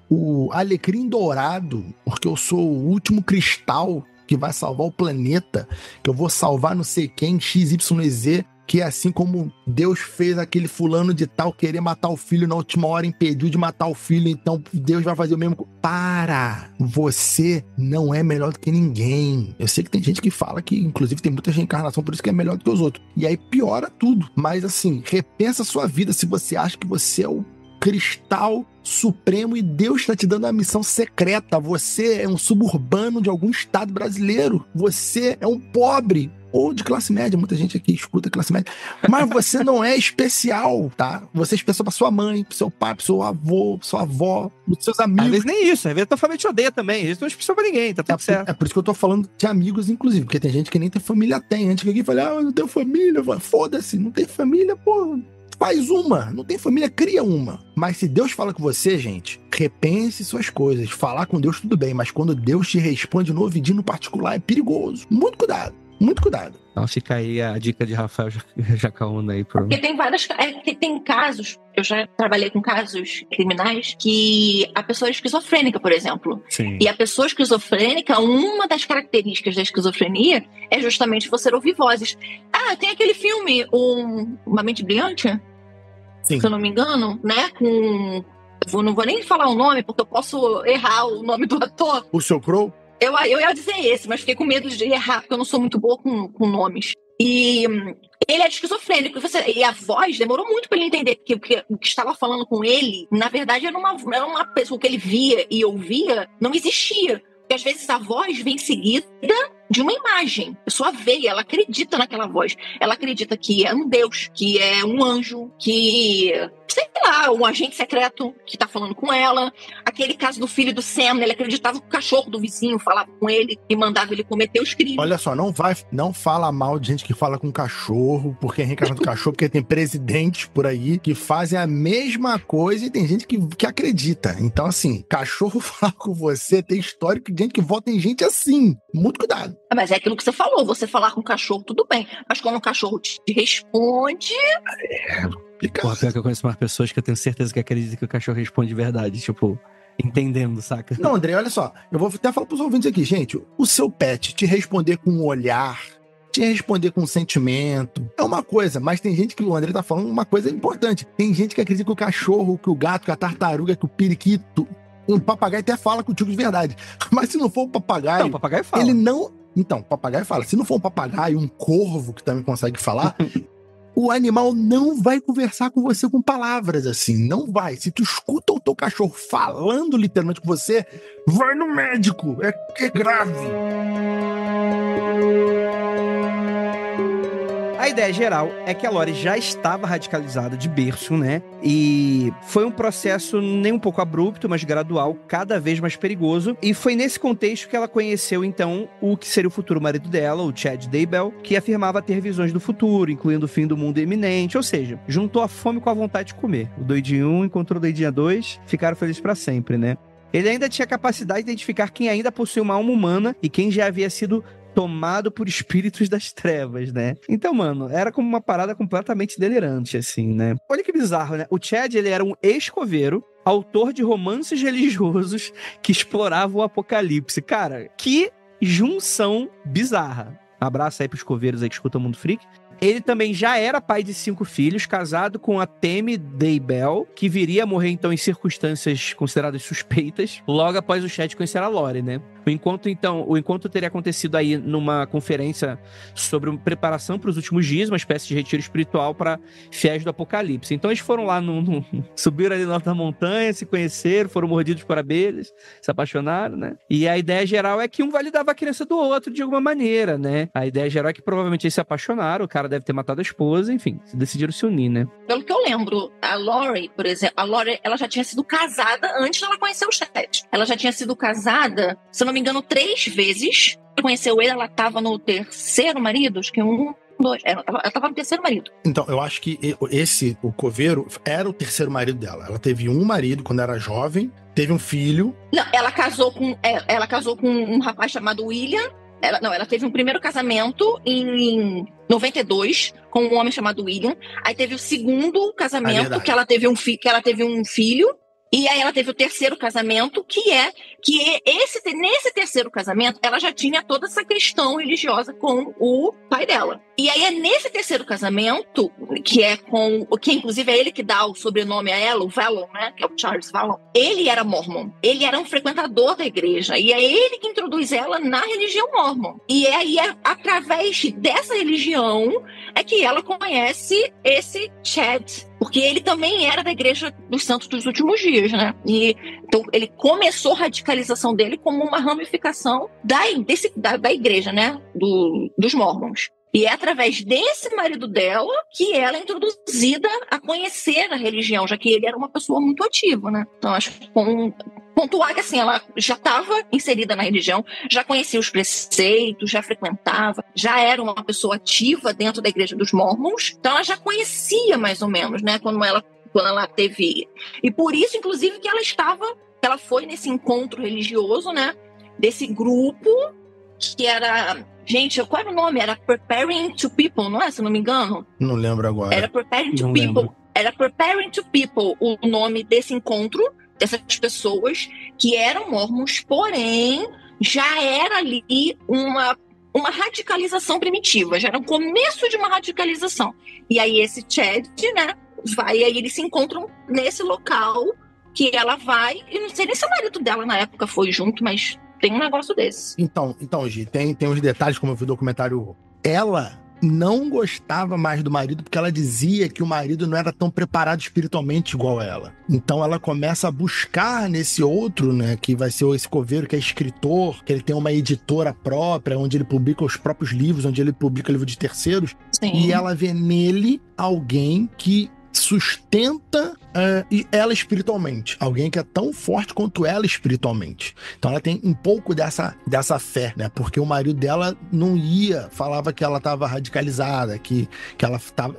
o alecrim dourado, porque eu sou o último cristal que vai salvar o planeta, que eu vou salvar não sei quem, XYZ, que é assim como Deus fez aquele fulano de tal querer matar o filho na última hora, impediu de matar o filho, então Deus vai fazer o mesmo. Para! Você não é melhor do que ninguém. Eu sei que tem gente que fala que, inclusive, tem muita reencarnação, por isso que é melhor do que os outros. E aí piora tudo. Mas assim, repensa a sua vida se você acha que você é o cristal supremo e Deus está te dando uma missão secreta. Você é um suburbano de algum estado brasileiro. Você é um pobre ou de classe média. Muita gente aqui escuta classe média. Mas você não é especial, tá? Você é especial pra sua mãe, pro seu pai, pro seu avô, pra sua avó, pros seus amigos. Às vezes nem isso. Às vezes a tua família te odeia também. Às vezes não é especial pra ninguém, tá tudo certo. É por isso que eu tô falando de amigos, inclusive. Porque tem gente que nem tem família, tem. Antes que alguém fale, eu não tenho família. Foda-se, não tem família, pô. Faz uma. Não tem família, cria uma. Mas se Deus fala com você, gente, repense suas coisas. Falar com Deus tudo bem, mas quando Deus te responde no ouvidinho no particular é perigoso. Muito cuidado. Muito cuidado. Então fica aí a dica de Rafael Jacaúna aí. Porque tem tem casos, eu já trabalhei com casos criminais, que a pessoa é esquizofrênica, por exemplo. Sim. E a pessoa esquizofrênica, uma das características da esquizofrenia é justamente você ouvir vozes. Tem aquele filme, Uma Mente Brilhante, Sim. se eu não me engano, né, eu não vou nem falar o nome, porque eu posso errar o nome do ator. O seu Crow? Eu ia dizer esse, mas fiquei com medo de errar, porque eu não sou muito boa com nomes. E ele é esquizofrênico. E a voz demorou muito para ele entender que o que estava falando com ele, na verdade, era uma pessoa que ele via e ouvia, não existia. Porque às vezes a voz vem seguida de uma imagem. A pessoa vê, ela acredita naquela voz. Ela acredita que é um Deus, que é um anjo, que, sei lá, um agente secreto que tá falando com ela. Aquele caso do filho do Sam, ele acreditava que o cachorro do vizinho falava com ele e mandava ele cometer os crimes. Olha só, não fala mal de gente que fala com cachorro, porque é reencarnado do cachorro, porque tem presidentes por aí que fazem a mesma coisa e tem gente que acredita. Então, assim, cachorro falar com você, tem histórico de gente que vota em gente assim. Muito cuidado. Mas é aquilo que você falou, você falar com o cachorro, tudo bem. Mas quando o cachorro te responde... Porra, pior que eu conheço umas pessoas que eu tenho certeza que acreditam que o cachorro responde de verdade. Tipo, entendendo, saca? Não, André, olha só. Eu vou até falar pros ouvintes aqui, gente. O seu pet te responder com um olhar, te responder com um sentimento, é uma coisa. Mas tem gente que o André tá falando uma coisa importante. Tem gente que acredita que o cachorro, que o gato, que a tartaruga, que o periquito... O papagaio até fala contigo de verdade. Mas se não for o papagaio... Não, o papagaio fala. Ele não... Então, o papagaio fala. Se não for um papagaio, um corvo que também consegue falar, o animal não vai conversar com você com palavras assim. Não vai. Se tu escuta o teu cachorro falando literalmente com você, vai no médico. É grave. A ideia geral é que a Lori já estava radicalizada de berço, né? E foi um processo nem um pouco abrupto, mas gradual, cada vez mais perigoso. E foi nesse contexto que ela conheceu, então, o que seria o futuro marido dela, o Chad Daybell, que afirmava ter visões do futuro, incluindo o fim do mundo iminente. Ou seja, juntou a fome com a vontade de comer. O doidinho 1 encontrou o doidinho 2, ficaram felizes pra sempre, né? Ele ainda tinha capacidade de identificar quem ainda possuía uma alma humana e quem já havia sido tomado por espíritos das trevas, né? Então, mano, era como uma parada completamente delirante, assim, né? Olha que bizarro, né? O Chad, ele era um ex-coveiro, autor de romances religiosos que exploravam o apocalipse. Cara, que junção bizarra. Abraço aí pros coveiros aí que escutam o Mundo Freak. Ele também já era pai de 5 filhos, casado com a Tammy Daybell, que viria a morrer, então, em circunstâncias consideradas suspeitas, logo após o Chad conhecer a Lori, né? O encontro teria acontecido aí numa conferência sobre preparação para os últimos dias, uma espécie de retiro espiritual para fiéis do apocalipse. Então eles foram lá, subiram ali na alta montanha, se conheceram, foram mordidos por abelhas, se apaixonaram, né? E a ideia geral é que um validava a crença do outro de alguma maneira, né? A ideia geral é que provavelmente eles se apaixonaram, o cara deve ter matado a esposa, enfim, decidiram se unir, né? Pelo que eu lembro, a Lori, por exemplo, ela já tinha sido casada antes dela conhecer o Chad. Ela já tinha sido casada, se não me engano, 3 vezes. Ela conheceu ele, ela estava no 3º marido, acho que 1, 2. Ela estava no 3º marido. Então, eu acho que o coveiro, era o 3º marido dela. Ela teve um marido quando era jovem, teve um filho. Não, ela casou com um rapaz chamado William. Ela teve um primeiro casamento em 92 com um homem chamado William. Aí teve o segundo casamento, que ela teve um filho. E aí ela teve o 3º casamento, nesse 3º casamento, ela já tinha toda essa questão religiosa com o pai dela. E aí é nesse 3º casamento, que inclusive é ele que dá o sobrenome a ela, o Vallon, né, que é o Charles Vallon, ele era mormon, ele era um frequentador da igreja, e é ele que introduz ela na religião mormon. E aí, através dessa religião, é que ela conhece esse Chad, porque ele também era da Igreja dos Santos dos Últimos Dias, né? E então ele começou a radicalização dele como uma ramificação da igreja, né? Dos Mormons. E é através desse marido dela que ela é introduzida a conhecer a religião, já que ele era uma pessoa muito ativa, né? Então, acho que pontuar que assim, ela já estava inserida na religião, já conhecia os preceitos, já frequentava, já era uma pessoa ativa dentro da Igreja dos Mormons, então ela já conhecia mais ou menos, né, quando ela teve... E por isso, inclusive, que ela foi nesse encontro religioso, né, desse grupo que era... Gente, qual era o nome? Era Preparing to People, não é? Se não me engano. Não lembro agora. Era Preparing to Não People. lembro. Era Preparing to People o nome desse encontro, dessas pessoas que eram mormons, porém já era ali uma radicalização primitiva, já era o começo de uma radicalização. E aí esse Chad, né, vai, e aí eles se encontram nesse local que ela vai, e não sei nem se o marido dela na época foi junto, mas tem um negócio desse. Então, Gi, tem uns detalhes, como eu vi o documentário. Ela não gostava mais do marido porque ela dizia que o marido não era tão preparado espiritualmente igual ela. Então ela começa a buscar nesse outro, né, que vai ser esse coveiro, que é escritor, que ele tem uma editora própria, onde ele publica os próprios livros, onde ele publica livro de terceiros. Sim. E ela vê nele alguém que sustenta ela espiritualmente. Alguém que é tão forte quanto ela espiritualmente. Então ela tem um pouco dessa fé, né? Porque o marido dela não ia, falava que ela estava radicalizada, que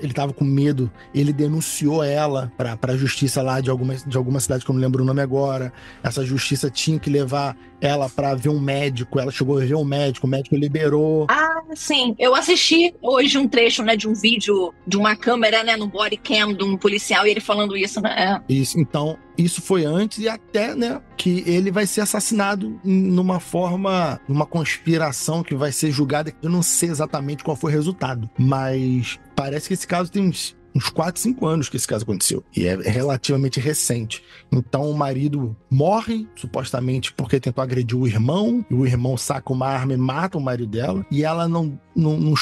ele estava com medo. Ele denunciou ela para a justiça lá de alguma cidade que eu não lembro o nome agora. Essa justiça tinha que levar ela para ver um médico. Ela chegou a ver um médico, o médico liberou. Ah, sim. Eu assisti hoje um trecho, né, de um vídeo de uma câmera, né, no body cam de um policial, e ele falando isso, né? Isso, então, isso foi antes e até, né, que ele vai ser assassinado numa conspiração que vai ser julgada. Eu não sei exatamente qual foi o resultado, mas parece que esse caso tem uns 4, 5 anos que esse caso aconteceu. E é relativamente recente. Então o marido morre, supostamente porque tentou agredir o irmão, e o irmão saca uma arma e mata o marido dela, e ela não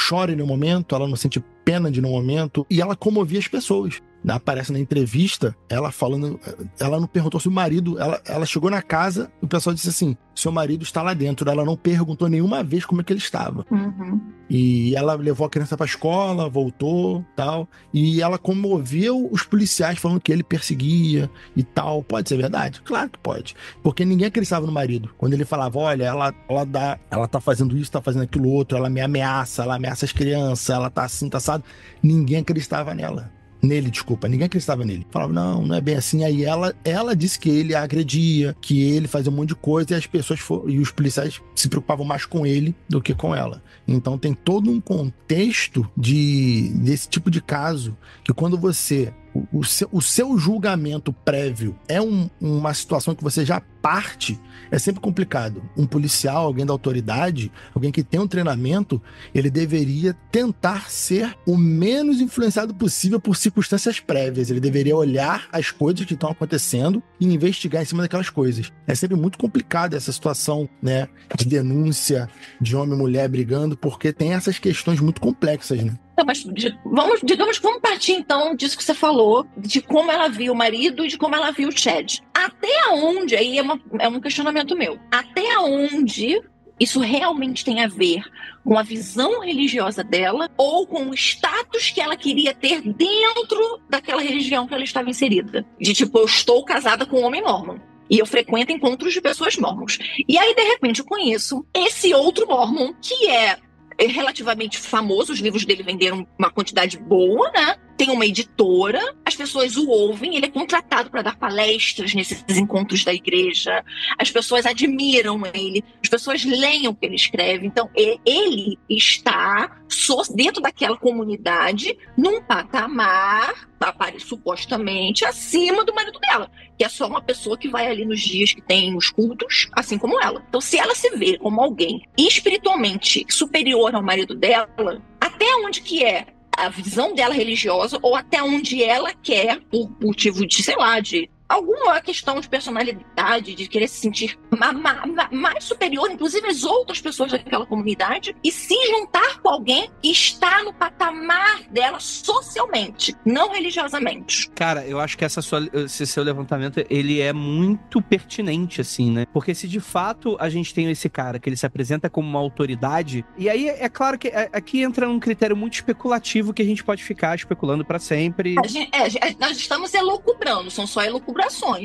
chora em nenhum momento, ela não sente pena de nenhum momento, e ela comovia as pessoas. Aparece na entrevista, ela falando, ela não perguntou se o marido, ela chegou na casa, o pessoal disse assim, seu marido está lá dentro, ela não perguntou nenhuma vez como é que ele estava. Uhum. E ela levou a criança para a escola, voltou, tal, e ela comoveu os policiais falando que ele perseguia e tal. Pode ser verdade? Claro que pode, porque ninguém acreditava no marido. Quando ele falava, olha, ela tá fazendo isso, tá fazendo aquilo outro, ela ameaça as crianças, ela tá assim, tá assado, ninguém acreditava ninguém acreditava nele. Falava, não é bem assim. Aí ela disse que ele a agredia, que ele fazia um monte de coisa, e as pessoas e os policiais se preocupavam mais com ele do que com ela. Então tem todo um contexto desse tipo de caso, que quando você... O seu julgamento prévio é uma situação que você já parte, é sempre complicado. Um policial, alguém da autoridade, alguém que tem um treinamento, ele deveria tentar ser o menos influenciado possível por circunstâncias prévias. Ele deveria olhar as coisas que estão acontecendo e investigar em cima daquelas coisas. É sempre muito complicado essa situação, né, de denúncia de homem e mulher brigando, porque tem essas questões muito complexas, né? Então, mas vamos partir então disso que você falou, de como ela viu o marido e de como ela viu o Chad. Até onde, aí é um questionamento meu, até onde isso realmente tem a ver com a visão religiosa dela ou com o status que ela queria ter dentro daquela religião que ela estava inserida? De tipo, eu estou casada com um homem mormon. E eu frequento encontros de pessoas mormons. E aí, de repente, eu conheço esse outro mormon que é relativamente famoso, os livros dele venderam uma quantidade boa, né? Tem uma editora, as pessoas o ouvem, ele é contratado para dar palestras nesses encontros da igreja, as pessoas admiram ele, as pessoas leem o que ele escreve. Então, ele está dentro daquela comunidade num patamar, supostamente, acima do marido dela, que é só uma pessoa que vai ali nos dias que tem os cultos, assim como ela. Então, se ela se vê como alguém espiritualmente superior ao marido dela, até onde que é a visão dela religiosa, ou até onde ela quer, por motivo de, sei lá, de alguma questão de personalidade, de querer se sentir mais superior, inclusive às outras pessoas daquela comunidade, e se juntar com alguém que está no patamar dela socialmente, não religiosamente. Cara, eu acho que esse seu levantamento, ele é muito pertinente, assim, né? Porque se de fato a gente tem esse cara que ele se apresenta como uma autoridade, e aí é claro que aqui entra um critério muito especulativo que a gente pode ficar especulando pra sempre. Nós estamos elucubrando, são só elucubrações,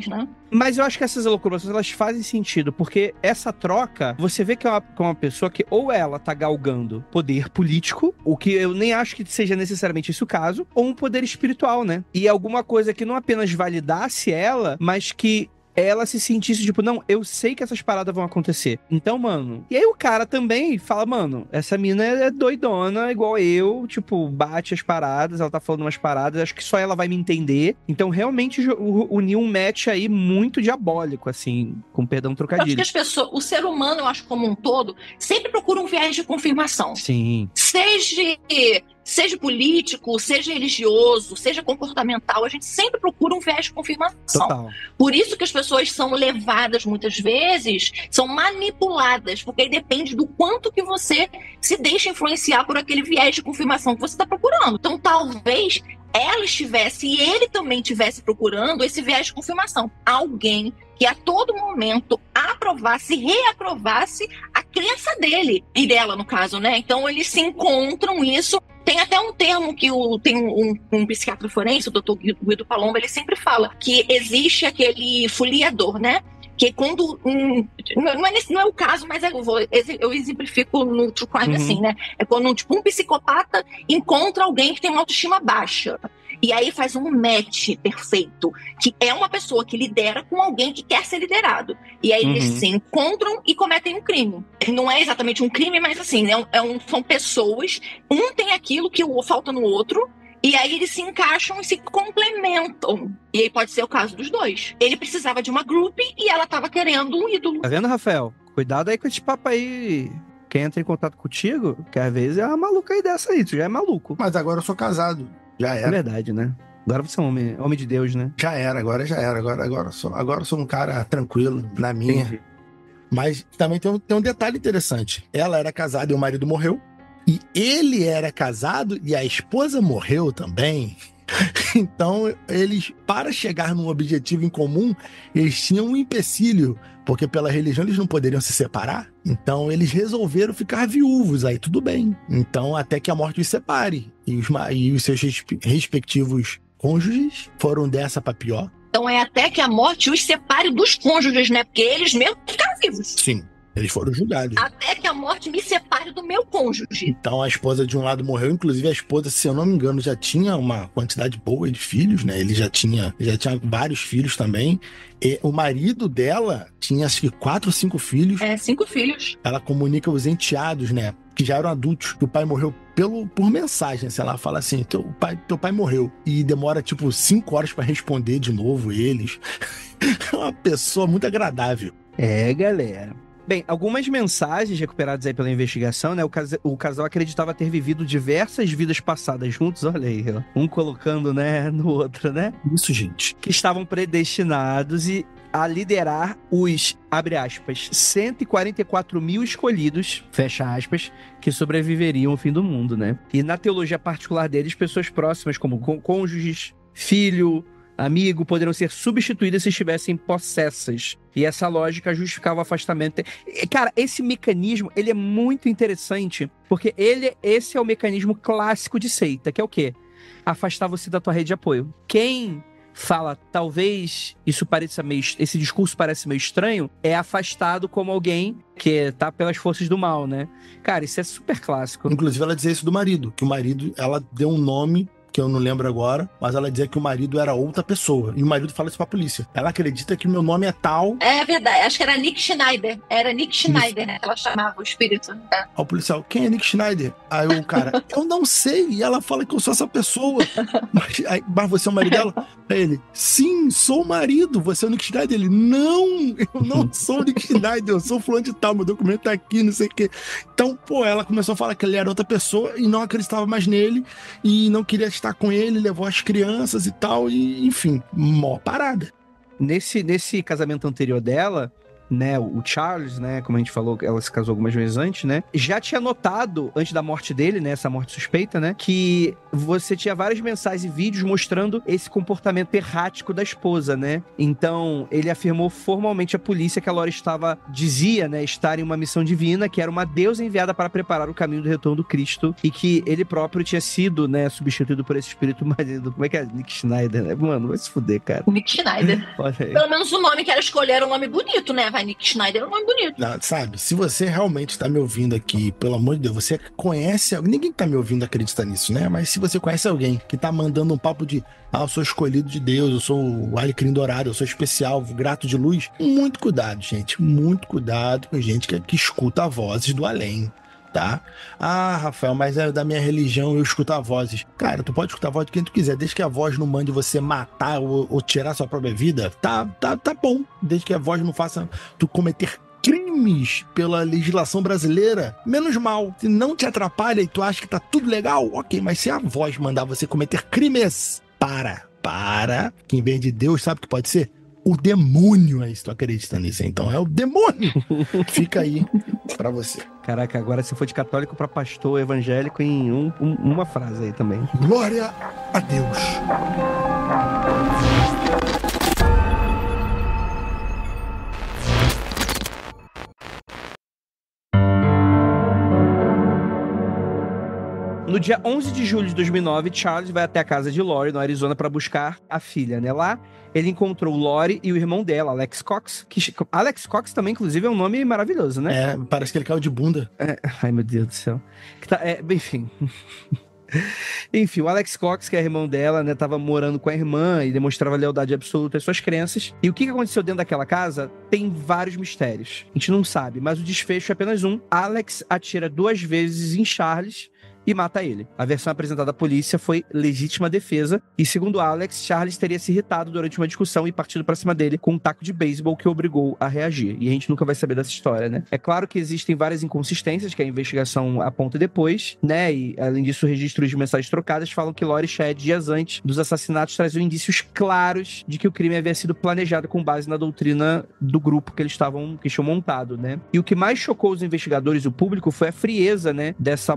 né? Mas eu acho que essas elucubrações, elas fazem sentido, porque essa troca, você vê que é uma pessoa que ou ela tá galgando poder político, o que eu nem acho que seja necessariamente esse o caso, ou um poder espiritual, né? E alguma coisa que não apenas validasse ela, mas que ela se sentisse, tipo, não, eu sei que essas paradas vão acontecer. Então, mano... E aí o cara também fala, mano, essa mina é doidona, igual eu, tipo, bate as paradas, ela tá falando umas paradas, acho que só ela vai me entender. Então, realmente, uniu um match aí muito diabólico, assim, com perdão trocadilho. Eu acho que as pessoas, o ser humano, eu acho, como um todo, sempre procura um viés de confirmação. Sim. Seja político, seja religioso, seja comportamental, a gente sempre procura um viés de confirmação. Total. Por isso que as pessoas são levadas, muitas vezes, são manipuladas, porque aí depende do quanto que você se deixa influenciar por aquele viés de confirmação que você está procurando. Então, talvez ela estivesse e ele também estivesse procurando esse viés de confirmação. Alguém que a todo momento aprovasse, reaprovasse a crença dele, e dela no caso, né? Então eles se encontram isso. Tem até um termo que tem um psiquiatra forense, o Dr. Guido Palomba, ele sempre fala que existe aquele foliador, né? Que quando não é o caso, mas eu exemplifico no True Crime assim, né? É quando um psicopata encontra alguém que tem uma autoestima baixa. E aí faz um match perfeito, que é uma pessoa que lidera com alguém que quer ser liderado. E aí eles se encontram e cometem um crime. Não é exatamente um crime, mas assim, são pessoas, um tem aquilo que falta no outro, e aí eles se encaixam e se complementam. E aí pode ser o caso dos dois. Ele precisava de uma group e ela tava querendo um ídolo. Tá vendo, Rafael? Cuidado aí com esse papo aí. Quem entra em contato contigo, que às vezes é uma maluca aí dessa aí, tu já é maluco. Mas agora eu sou casado. Já era. É verdade, né? Agora você é homem de Deus, né? Já era. Agora eu sou um cara tranquilo, na minha. Entendi. Mas também tem um detalhe interessante. Ela era casada e o marido morreu. E ele era casado e a esposa morreu também. Então, eles, para chegar num objetivo em comum, eles tinham um empecilho, porque pela religião eles não poderiam se separar. Então, eles resolveram ficar viúvos, aí tudo bem. Então, até que a morte os separe. E os seus respectivos cônjuges foram dessa pra pior. Então, é até que a morte os separe dos cônjuges, né? Porque eles mesmos ficaram vivos. Sim. Eles foram julgados. Até que a morte me separe do meu cônjuge. Então a esposa de um lado morreu, inclusive a esposa, se eu não me engano, já tinha uma quantidade boa de filhos, né? Ele já tinha vários filhos também. E o marido dela tinha acho que 4 ou 5 filhos. 5 filhos. Ela comunica os enteados, né? Que já eram adultos, que o pai morreu por mensagem, sei lá, fala assim, teu pai morreu. E demora tipo 5 horas pra responder de novo eles. É uma pessoa muito agradável. É, galera. Bem, algumas mensagens recuperadas aí pela investigação, né? O casal acreditava ter vivido diversas vidas passadas juntos, olha aí, um colocando, né, no outro, né? Isso, gente. Que estavam predestinados a liderar os, abre aspas, 144 mil escolhidos, fecha aspas, que sobreviveriam ao fim do mundo, né? E na teologia particular deles, pessoas próximas como cônjuges, filho, amigo, poderiam ser substituídas se estivessem possessas. E essa lógica justificava o afastamento. Cara, esse mecanismo, ele é muito interessante, porque esse é o mecanismo clássico de seita, que é o quê? Afastar você da tua rede de apoio. Quem fala, talvez esse discurso parece meio estranho, é afastado como alguém que tá pelas forças do mal, né? Cara, isso é super clássico. Inclusive, ela dizia isso do marido, que o marido, ela deu um nome que eu não lembro agora, mas ela dizia que o marido era outra pessoa. E o marido fala isso pra polícia. Ela acredita que o meu nome é tal. É verdade, acho que era Nick Schneider. Era Nick Schneider, né? Ela chamava o espírito. Né? O policial, quem é Nick Schneider? Aí o cara, eu não sei. E ela fala que eu sou essa pessoa. Mas você é o marido dela? Aí ele, sim, sou o marido. Você é o Nick Schneider? Ele, não, eu não sou o Nick Schneider. Eu sou fulano de tal, meu documento tá aqui, não sei o quê. Então, ela começou a falar que ele era outra pessoa e não acreditava mais nele e não queria estar com ele, levou as crianças e tal, e enfim, mó parada. Nesse casamento anterior dela, né, o Charles, né, como a gente falou, ela se casou algumas vezes antes, né, já tinha notado, antes da morte dele, né, essa morte suspeita, né, que você tinha várias mensagens e vídeos mostrando esse comportamento errático da esposa, né, então ele afirmou formalmente à polícia que a Lori dizia, né, estar em uma missão divina, que era uma deusa enviada para preparar o caminho do retorno do Cristo, e que ele próprio tinha sido, né, substituído por esse espírito maligno. Como é que é? Nick Schneider, né, mano, vai se fuder, cara. Nick Schneider. Olha aí. Pelo menos o nome que ela escolher era um nome bonito, né, vai Nick Schneider é um nome bonito. Não, sabe, se você realmente tá me ouvindo aqui, pelo amor de Deus, você conhece... Ninguém que tá me ouvindo acredita nisso, né? Mas se você conhece alguém que tá mandando um papo de eu sou escolhido de Deus, eu sou o alecrim dourado, eu sou especial, grato de luz, muito cuidado, gente. Muito cuidado com gente que escuta vozes do além. Tá? Ah, Rafael, mas é da minha religião, eu escuto vozes. Cara, tu pode escutar a voz de quem tu quiser, desde que a voz não mande você matar ou tirar sua própria vida, tá bom. Desde que a voz não faça tu cometer crimes pela legislação brasileira, menos mal. Se não te atrapalha e tu acha que tá tudo legal, ok, mas se a voz mandar você cometer crimes, para, que em vez de Deus, sabe o que pode ser? O demônio, aí, se tu acredita nisso. Então é o demônio. Fica aí pra você. Caraca, agora você foi de católico pra pastor evangélico em uma frase aí também. Glória a Deus. No dia 11 de julho de 2009, Charles vai até a casa de Lori, no Arizona, para buscar a filha, né? Lá, ele encontrou Lori e o irmão dela, Alex Cox. Alex Cox também, inclusive, é um nome maravilhoso, né? É, parece que ele caiu de bunda. Ai, meu Deus do céu. Enfim... Enfim, o Alex Cox, que é irmão dela, né, tava morando com a irmã e demonstrava lealdade absoluta às suas crenças. E o que aconteceu dentro daquela casa tem vários mistérios. A gente não sabe, mas o desfecho é apenas um. Alex atira 2 vezes em Charles e mata ele. A versão apresentada à polícia foi legítima defesa e, segundo Alex, Charles teria se irritado durante uma discussão e partido pra cima dele com um taco de beisebol que o obrigou a reagir. E a gente nunca vai saber dessa história, né? É claro que existem várias inconsistências que a investigação aponta depois, né? E, além disso, registros de mensagens trocadas falam que Lori e Chad, dias antes dos assassinatos, traziam indícios claros de que o crime havia sido planejado com base na doutrina do grupo que eles tinham montado, né? E o que mais chocou os investigadores e o público foi a frieza, né? Dessa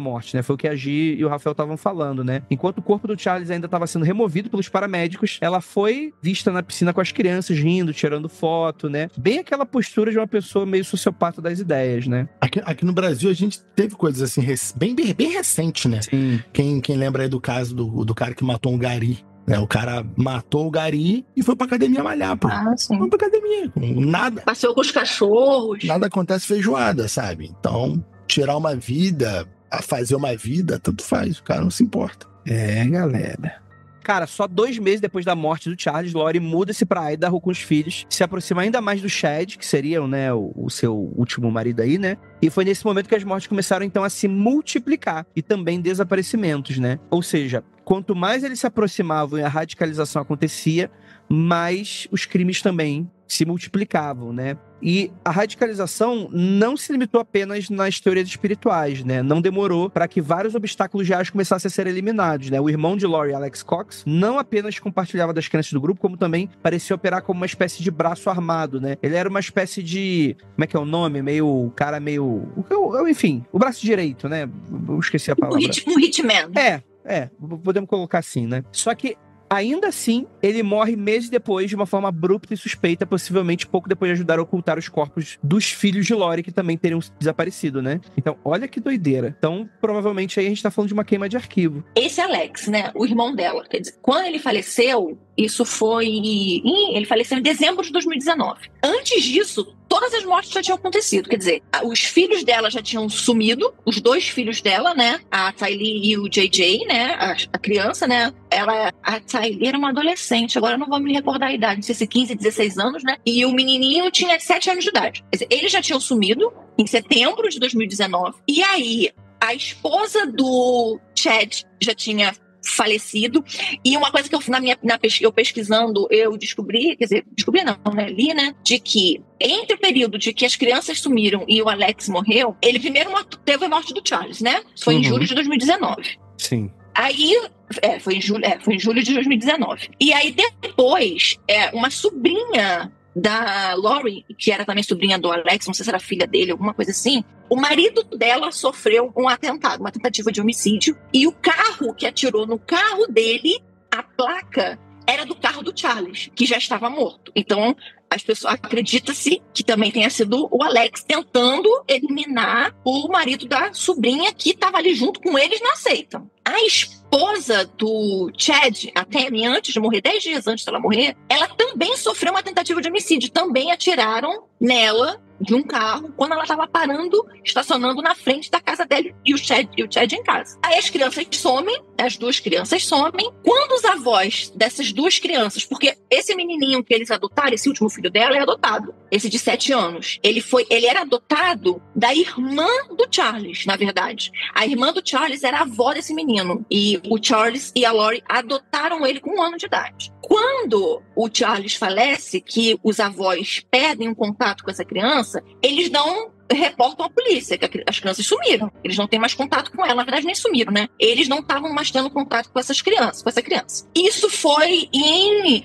morte, né? Foi o que a Gi e o Rafael estavam falando, né? Enquanto o corpo do Charles ainda estava sendo removido pelos paramédicos, ela foi vista na piscina com as crianças rindo, tirando foto, né? Bem aquela postura de uma pessoa meio sociopata das ideias, né? Aqui no Brasil a gente teve coisas assim, bem recente, né? Sim. Quem lembra aí do caso do cara que matou um gari? O cara matou o gari e foi pra academia malhar, pô. Ah, sim. Foi pra academia. Nada. Passeou com os cachorros. Nada acontece feijoada, sabe? Então, tirar uma vida, a fazer uma vida, tanto faz. O cara não se importa. É, galera. Cara, só 2 meses depois da morte do Charles, Lori muda-se pra Idaho com os filhos, se aproxima ainda mais do Chad, que seria, né, o seu último marido aí, né? E foi nesse momento que as mortes começaram, então, a se multiplicar. E também desaparecimentos, né? Ou seja, quanto mais eles se aproximavam e a radicalização acontecia, mais os crimes também se multiplicavam, né? E a radicalização não se limitou apenas nas teorias espirituais, né? Não demorou para que vários obstáculos reais começassem a ser eliminados, né? O irmão de Lori, Alex Cox, não apenas compartilhava das crenças do grupo, como também parecia operar como uma espécie de braço armado, né? Ele era uma espécie de... Como é que é o nome? Enfim, o braço direito, né? Eu esqueci a palavra. Um hitman. Podemos colocar assim, né? Só que ainda assim, ele morre meses depois de uma forma abrupta e suspeita, possivelmente pouco depois de ajudar a ocultar os corpos dos filhos de Lori, que também teriam desaparecido, né? Então, olha que doideira. Então, provavelmente aí a gente tá falando de uma queima de arquivo. Esse Alex, né? O irmão dela. Quer dizer, quando ele faleceu, isso foi... Ele faleceu em dezembro de 2019. Antes disso, todas as mortes já tinham acontecido. Quer dizer, os filhos dela já tinham sumido, os 2 filhos dela, né? A Tylee e o JJ, né? A criança, né? A Tylee era uma adolescente, agora eu não vou me recordar a idade, não sei se 15, 16 anos, né? E o menininho tinha 7 anos de idade. Quer dizer, eles já tinham sumido em setembro de 2019. E aí, a esposa do Chad já tinha falecido. E uma coisa que eu pesquisando, eu descobri não, né? Li, né? De que entre o período de que as crianças sumiram e o Alex morreu, ele primeiro teve a morte do Charles, né? Foi em julho de 2019. Sim. Aí, foi em julho de 2019. E aí depois, uma sobrinha da Lori, que era também sobrinha do Alex, não sei se era filha dele, alguma coisa assim, o marido dela sofreu um atentado, uma tentativa de homicídio, e o carro que atirou no carro dele, a placa era do carro do Charles, que já estava morto. Então, as pessoas acredita-se que também tenha sido o Alex tentando eliminar o marido da sobrinha que estava ali junto com eles na seita. A esposa do Chad, a Tammy, antes de morrer, 10 dias antes dela morrer, ela também sofreu uma tentativa de homicídio. Também atiraram nela de um carro quando ela estava estacionando na frente da casa dela e o Chad em casa. Aí as duas crianças somem. Quando os avós dessas duas crianças, porque esse menininho que eles adotaram, esse último filho dela é adotado, esse de 7 anos, ele era adotado da irmã do Charles, na verdade. A irmã do Charles era a avó desse menino e o Charles e a Lori adotaram ele com 1 ano de idade. Quando o Charles falece, que os avós perdem um contato com essa criança, eles reportam à polícia que as crianças sumiram. Eles não têm mais contato com ela. Na verdade, nem sumiram, né? Eles não estavam mais tendo contato com essa criança. Isso foi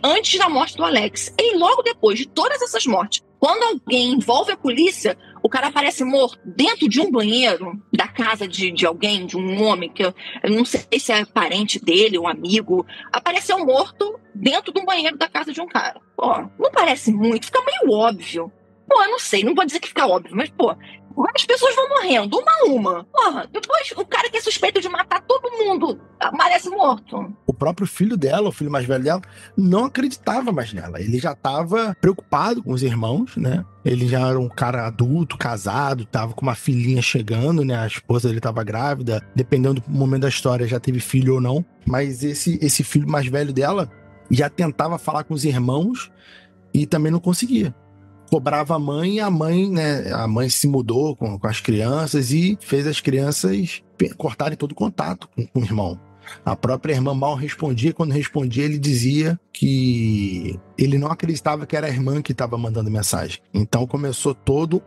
antes da morte do Alex. E logo depois de todas essas mortes, quando alguém envolve a polícia, o cara aparece morto dentro de um banheiro da casa de alguém, de um homem, que eu não sei se é parente dele ou amigo, apareceu morto dentro de um banheiro da casa de um cara. Pô, não parece muito, fica meio óbvio. Pô, eu não sei, não vou dizer que fica óbvio, mas, pô, as pessoas vão morrendo, uma a uma. Porra, depois o cara que é suspeito de matar todo mundo aparece morto. O próprio filho dela, o filho mais velho dela, não acreditava mais nela. Ele já estava preocupado com os irmãos, né? Ele já era um cara adulto, casado, tava com uma filhinha chegando, né? A esposa dele estava grávida. Dependendo do momento da história, já teve filho ou não. Mas esse filho mais velho dela já tentava falar com os irmãos e também não conseguia. Cobrava a mãe, e a mãe se mudou com as crianças e fez as crianças cortarem todo o contato com o irmão. A própria irmã mal respondia, quando respondia ele dizia que ele não acreditava que era a irmã que estava mandando mensagem. Então começou todo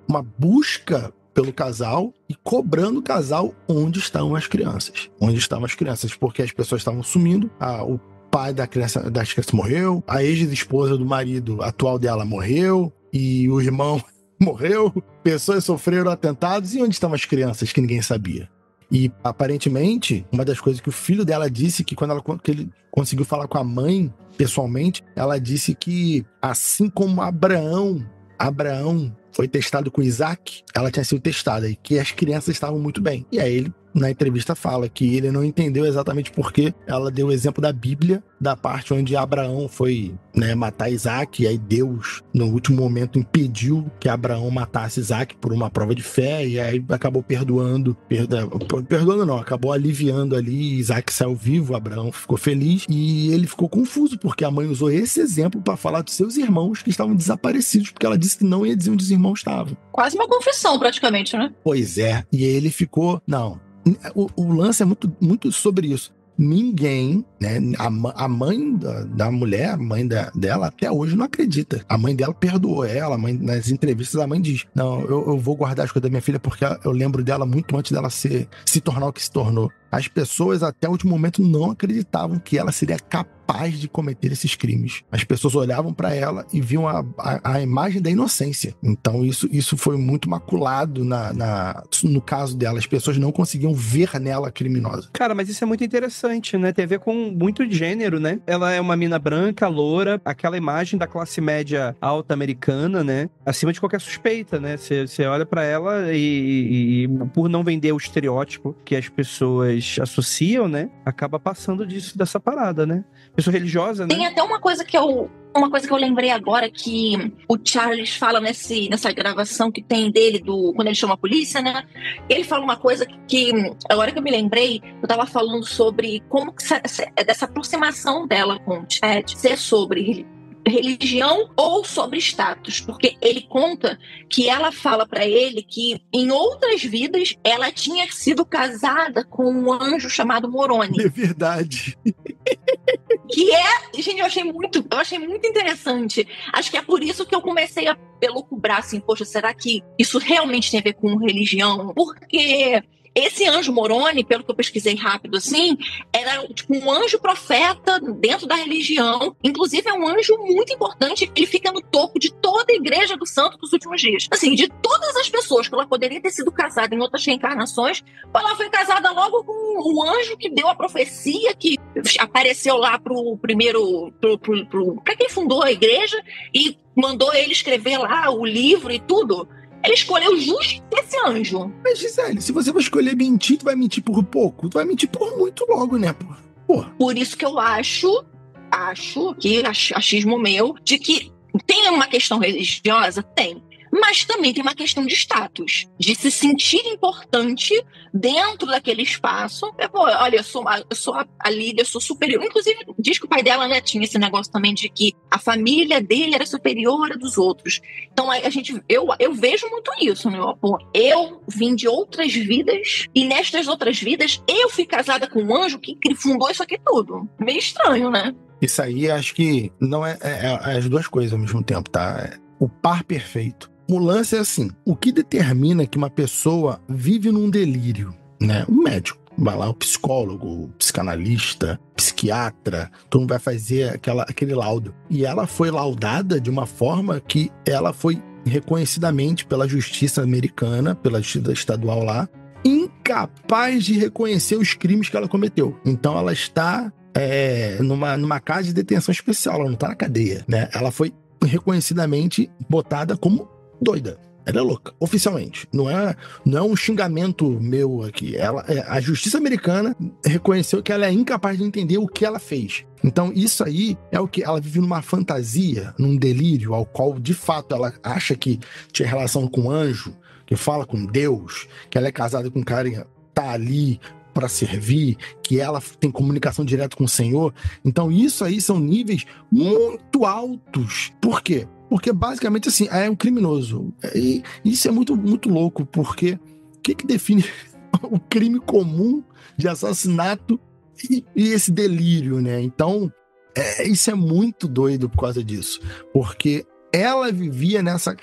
uma busca pelo casal e cobrando o casal onde estavam as crianças. Onde estavam as crianças, porque as pessoas estavam sumindo, o pai das crianças morreu, a ex-esposa do marido atual dela morreu, e o irmão morreu, pessoas sofreram atentados, e onde estavam as crianças que ninguém sabia? E aparentemente, uma das coisas que o filho dela disse, que quando que ele conseguiu falar com a mãe pessoalmente, ela disse que assim como Abraão foi testado com Isaac, ela tinha sido testada, e que as crianças estavam muito bem. E aí ele, na entrevista, fala que ele não entendeu exatamente por que ela deu o exemplo da Bíblia, da parte onde Abraão foi, né, matar Isaac, e aí Deus, no último momento, impediu que Abraão matasse Isaac por uma prova de fé, e aí acabou acabou aliviando ali, Isaac saiu vivo, Abraão ficou feliz, e ele ficou confuso, porque a mãe usou esse exemplo para falar dos seus irmãos que estavam desaparecidos, porque ela disse que não ia dizer onde os irmãos estavam. Quase uma confissão, praticamente, né? Pois é, e aí ele ficou, não... O lance é muito, muito sobre isso. Ninguém, né? A mãe da mulher, a mãe dela, até hoje não acredita. A mãe dela perdoou ela, nas entrevistas a mãe diz: não, eu vou guardar as coisas da minha filha porque eu lembro dela muito antes dela se tornar o que se tornou. As pessoas até o último momento não acreditavam que ela seria capaz de cometer esses crimes. As pessoas olhavam para ela e viam a imagem da inocência. Então isso foi muito maculado no caso dela. As pessoas não conseguiam ver nela criminosa. Cara, mas isso é muito interessante, né? Tem a ver com muito gênero, né? Ela é uma mina branca, loura, aquela imagem da classe média alta americana, né? Acima de qualquer suspeita, né? Você olha para ela e por não vender o estereótipo que as pessoas associam, né? Acaba passando dessa parada, né? Pessoa religiosa, né? Tem até uma coisa que eu lembrei agora, que o Charles fala nessa gravação que tem dele, quando ele chama a polícia, né? Ele fala uma coisa que agora que eu me lembrei, eu tava falando sobre como dessa aproximação dela com o Chad ser sobre religião ou sobre status, porque ele conta que ela fala pra ele que em outras vidas ela tinha sido casada com um anjo chamado Moroni. É verdade. Que gente, eu achei muito interessante. Acho que é por isso que eu comecei a pelucubrar assim, poxa, será que isso realmente tem a ver com religião? Porque esse anjo Moroni, pelo que eu pesquisei rápido assim, era tipo um anjo profeta dentro da religião. Inclusive é um anjo muito importante, ele fica no topo de toda a igreja do santo dos últimos dias. Assim, de todas as pessoas que ela poderia ter sido casada em outras reencarnações, ela foi casada logo com o anjo que deu a profecia, que apareceu lá pra quem fundou a igreja e mandou ele escrever lá o livro e tudo. Ele escolheu justo esse anjo. Mas, Gisele, se você vai escolher mentir, tu vai mentir por pouco? Tu vai mentir por muito logo, né, pô? Por isso que eu acho que, achismo meu, de que tem uma questão religiosa? Tem. Mas também tem uma questão de status, de se sentir importante dentro daquele espaço. Olha, eu sou a líder, eu sou superior. Inclusive, diz que o pai dela, né, tinha esse negócio também de que a família dele era superior à dos outros. Então, eu vejo muito isso, meu amor. Eu vim de outras vidas, e nestas outras vidas, eu fui casada com um anjo que fundou isso aqui tudo. Meio estranho, né? Isso aí, acho que não é as duas coisas ao mesmo tempo, tá? O par perfeito. O lance é assim, o que determina que uma pessoa vive num delírio, né? Um médico, vai lá, o psicólogo, o psicanalista, psiquiatra, todo mundo vai fazer aquele laudo. E ela foi laudada de uma forma que ela foi reconhecidamente pela justiça americana, pela justiça estadual lá, incapaz de reconhecer os crimes que ela cometeu. Então ela está numa casa de detenção especial, ela não está na cadeia, né? Ela foi reconhecidamente botada como doida. Ela é louca, oficialmente. Não é um xingamento meu aqui. A justiça americana reconheceu que ela é incapaz de entender o que ela fez. Então, isso aí é o que ela vive numa fantasia, num delírio, ao qual, de fato, ela acha que tinha relação com um anjo, que fala com Deus, que ela é casada com um cara que tá ali para servir, que ela tem comunicação direta com o Senhor. Então, isso aí são níveis muito altos. Por quê? Porque, basicamente, assim, é um criminoso. E isso é muito, muito louco, porque o que define o crime comum de assassinato e esse delírio, né? Então, isso é muito doido por causa disso. Porque ela vivia nessa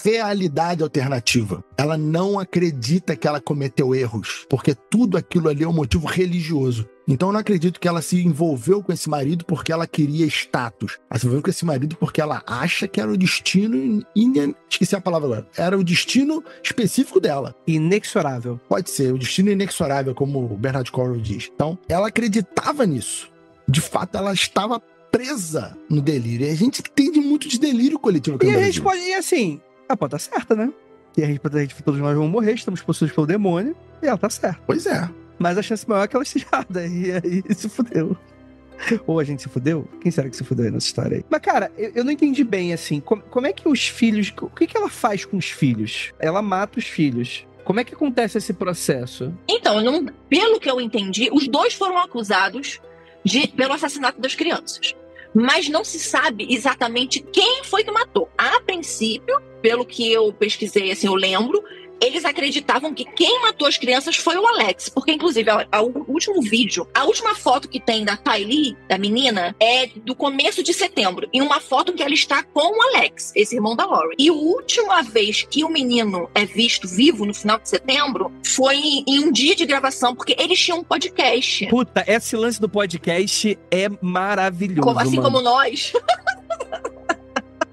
realidade alternativa. Ela não acredita que ela cometeu erros, porque tudo aquilo ali é um motivo religioso. Então eu não acredito que ela se envolveu com esse marido porque ela queria status. Ela se envolveu com esse marido porque ela acha que era o destino... Esqueci a palavra agora. Era o destino específico dela. Inexorável. Pode ser, o destino inexorável, como o Bernard Cornwell diz. Então, ela acreditava nisso. De fato, ela estava presa no delírio. E a gente entende muito de delírio coletivo. E a gente pode ir assim... A pô, tá certa, né? E a gente, todos nós vamos morrer, estamos possuídos pelo demônio, e ela tá certa. Pois é. Mas a chance maior é que ela esteja errada. E aí se fudeu. Ou a gente se fudeu? Quem será que se fudeu aí nessa história aí? Mas, cara, eu não entendi bem, assim. Como é que os filhos... O que ela faz com os filhos? Ela mata os filhos. Como é que acontece esse processo? Então, pelo que eu entendi, os dois foram acusados pelo assassinato das crianças. Mas não se sabe exatamente quem foi que matou. A princípio, pelo que eu pesquisei, assim, eu lembro... Eles acreditavam que quem matou as crianças foi o Alex. Porque, inclusive, o último vídeo, a última foto que tem da Tylee, da menina, é do começo de setembro. E uma foto em que ela está com o Alex, esse irmão da Lori. E a última vez que o menino é visto vivo, no final de setembro, foi em um dia de gravação, porque eles tinham um podcast. Puta, esse lance do podcast é maravilhoso, assim como nós...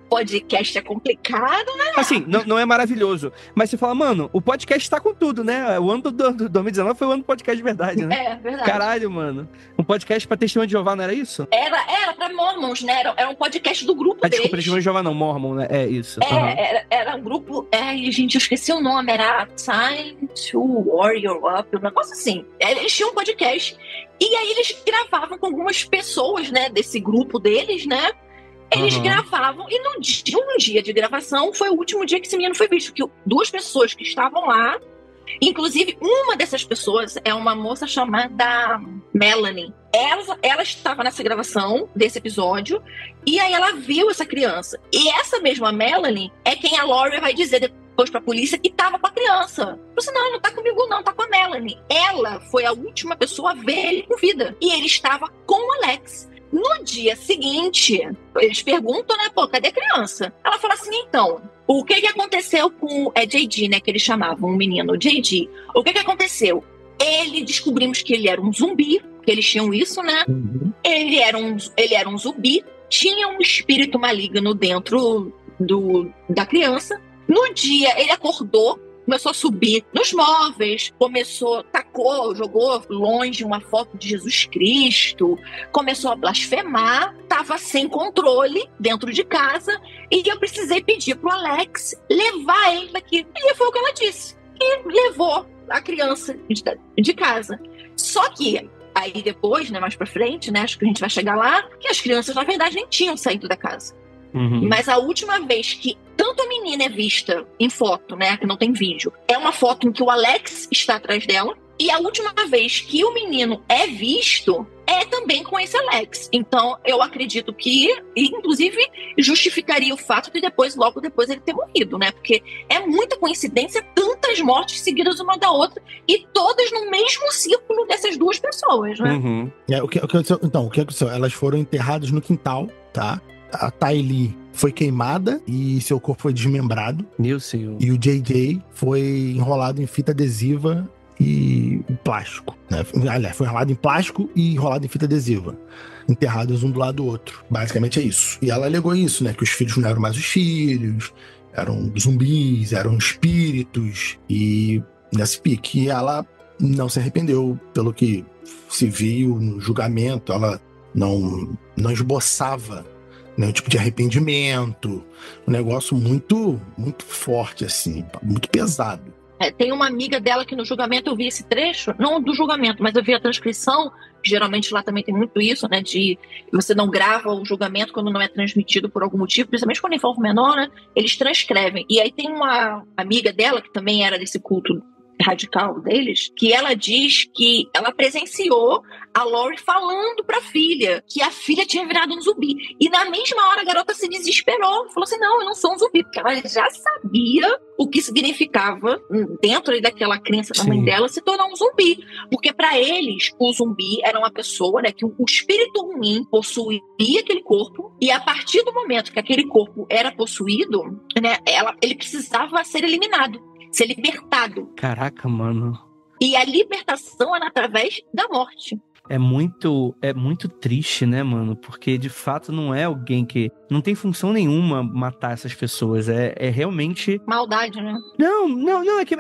Podcast é complicado, né? Assim, não é maravilhoso. Mas você fala, mano, o podcast tá com tudo, né? O ano do 2019 foi o ano do podcast de verdade, né? É, verdade. Caralho, mano. Um podcast pra Testemunha de Jeová, não era isso? Era pra Mormons, né? Era um podcast do grupo deles. Desculpa, Testemunha de Jeová não, Mormon, né? É isso. Era um grupo... gente, eu esqueci o nome. Era Time to Warrior Up, um negócio assim. Eles tinham um podcast. E aí eles gravavam com algumas pessoas, né? Desse grupo deles, né? Eles gravavam, e no dia de gravação foi o último dia que esse menino foi visto, que duas pessoas que estavam lá, inclusive uma dessas pessoas é uma moça chamada Melanie. Ela estava nessa gravação desse episódio, e aí ela viu essa criança. E essa mesma Melanie é quem a Lori vai dizer depois pra polícia que tava com a criança. Você não tá comigo não, tá com a Melanie. Ela foi a última pessoa a ver ele com vida. E ele estava com o Alex. No dia seguinte, eles perguntam, né, pô, cadê a criança? Ela fala assim, então, o que aconteceu com JD, né, que eles chamavam o menino, JD. O que aconteceu? Descobrimos que ele era um zumbi, que eles tinham isso, né? Uhum. Ele era um zumbi, tinha um espírito maligno dentro da criança. No dia, ele acordou começou a subir nos móveis, jogou longe uma foto de Jesus Cristo, começou a blasfemar, estava sem controle dentro de casa, e eu precisei pedir pro Alex levar ele daqui. E foi o que ela disse, e levou a criança de casa. Só que aí depois, né, mais pra frente, né, acho que a gente vai chegar lá, que as crianças, na verdade, nem tinham saído da casa. Mas a última vez que tanto a menina é vista em foto, né, que não tem vídeo, é uma foto em que o Alex está atrás dela, e a última vez que o menino é visto é também com esse Alex. Então, eu acredito que, inclusive, justificaria o fato de logo depois ele ter morrido, né? Porque é muita coincidência, tantas mortes seguidas uma da outra, e todas no mesmo círculo dessas duas pessoas, né? O que aconteceu? Elas foram enterradas no quintal, tá? A Ty Lee foi queimada e seu corpo foi desmembrado. Meu senhor. E o JJ foi enrolado em fita adesiva e plástico, né? Aliás, foi enrolado em plástico e enrolado em fita adesiva, enterrados um do lado do outro. Basicamente é isso. E ela alegou isso, né? Que os filhos não eram mais os filhos, eram zumbis, eram espíritos. E nesse pique ela não se arrependeu, pelo que se viu no julgamento. Ela não esboçava nenhum tipo de arrependimento. Um negócio muito, muito forte, assim, muito pesado. Tem uma amiga dela que no julgamento eu vi esse trecho, não do julgamento, mas eu vi a transcrição, geralmente lá também tem muito isso, né, de você não grava o julgamento quando não é transmitido por algum motivo, principalmente quando envolve menor, né, eles transcrevem. E aí tem uma amiga dela, que também era desse culto radical deles, que ela diz que ela presenciou a Lori falando pra filha que a filha tinha virado um zumbi. E na mesma hora a garota se desesperou, falou assim, não, eu não sou um zumbi, porque ela já sabia o que significava, dentro aí daquela crença da mãe dela, se tornar um zumbi. Porque pra eles, o zumbi era uma pessoa, né, que o espírito ruim possuía aquele corpo, e a partir do momento que aquele corpo era possuído, né, ele precisava ser eliminado, ser libertado. Caraca, mano. E a libertação era através da morte. É muito triste, né, mano? Porque, de fato, não é alguém que... Não tem função nenhuma matar essas pessoas. É realmente... Maldade, né? Não. É que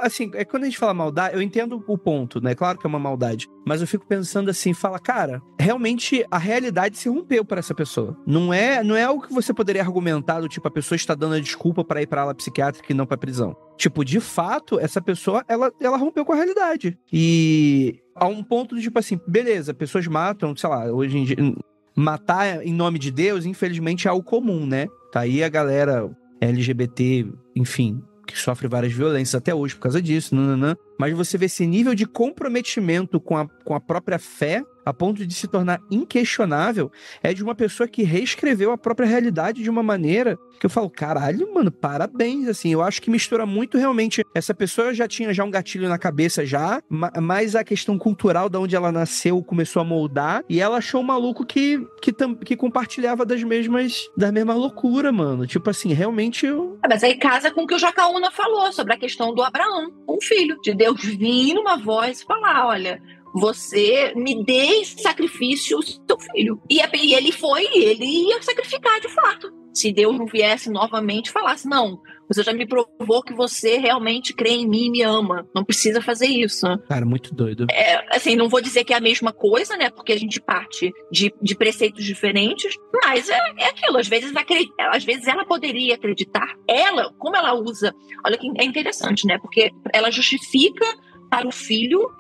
assim, quando a gente fala maldade, eu entendo o ponto, né? Claro que é uma maldade. Mas eu fico pensando assim, cara, realmente a realidade se rompeu para essa pessoa. Não é algo que você poderia argumentar do tipo, a pessoa está dando a desculpa para ir para ala psiquiátrica e não para prisão. Tipo, de fato, essa pessoa, ela rompeu com a realidade. E... a um ponto do tipo assim, beleza, pessoas matam, sei lá, hoje em dia, matar em nome de Deus, infelizmente é algo comum, né? Tá aí a galera LGBT, enfim, que sofre várias violências até hoje por causa disso, mas você vê esse nível de comprometimento com a própria fé, a ponto de se tornar inquestionável, é de uma pessoa que reescreveu a própria realidade de uma maneira que eu falo, caralho, mano, parabéns, assim, eu acho que mistura muito realmente, essa pessoa já tinha um gatilho na cabeça mas a questão cultural de onde ela nasceu começou a moldar, e ela achou um maluco que compartilhava da mesma loucura, mano, tipo assim, realmente Mas aí casa com o que o Jacaúna falou sobre a questão do Abraão, um filho, de Deus vir numa voz e falar, olha, você me dê em sacrifício o seu filho. E ele ia sacrificar de fato. Se Deus não viesse novamente e falasse, não, você já me provou que você realmente crê em mim e me ama. Não precisa fazer isso. Cara, muito doido. Assim, não vou dizer que é a mesma coisa, né? Porque a gente parte de preceitos diferentes, mas é aquilo. Às vezes ela poderia acreditar. Como ela usa... Olha que é interessante, né? Porque ela justifica para o filho,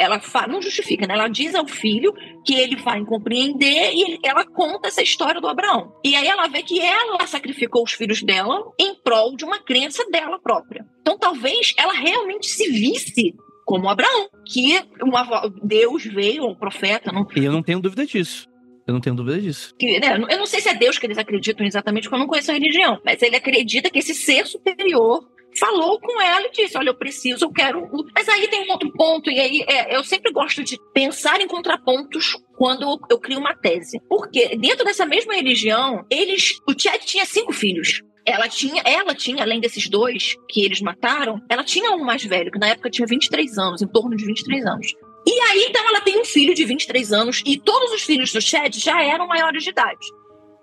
não justifica, né? Ela diz ao filho que ele vai compreender e ela conta essa história do Abraão. E aí ela vê que ela sacrificou os filhos dela em prol de uma crença dela própria. Então talvez ela realmente se visse como Abraão, que Deus veio, um profeta. E eu não tenho dúvida disso. Eu não sei se é Deus que eles acreditam exatamente, porque eu não conheço a religião, mas ele acredita que esse ser superior falou com ela e disse, olha, eu quero... Mas aí tem um outro ponto, e aí eu sempre gosto de pensar em contrapontos quando eu crio uma tese. Porque dentro dessa mesma religião, o Chad tinha 5 filhos. Ela tinha, além desses 2 que eles mataram, ela tinha um mais velho, que na época tinha 23 anos, em torno de 23 anos. E aí, então, ela tem um filho de 23 anos, e todos os filhos do Chad já eram maiores de idade.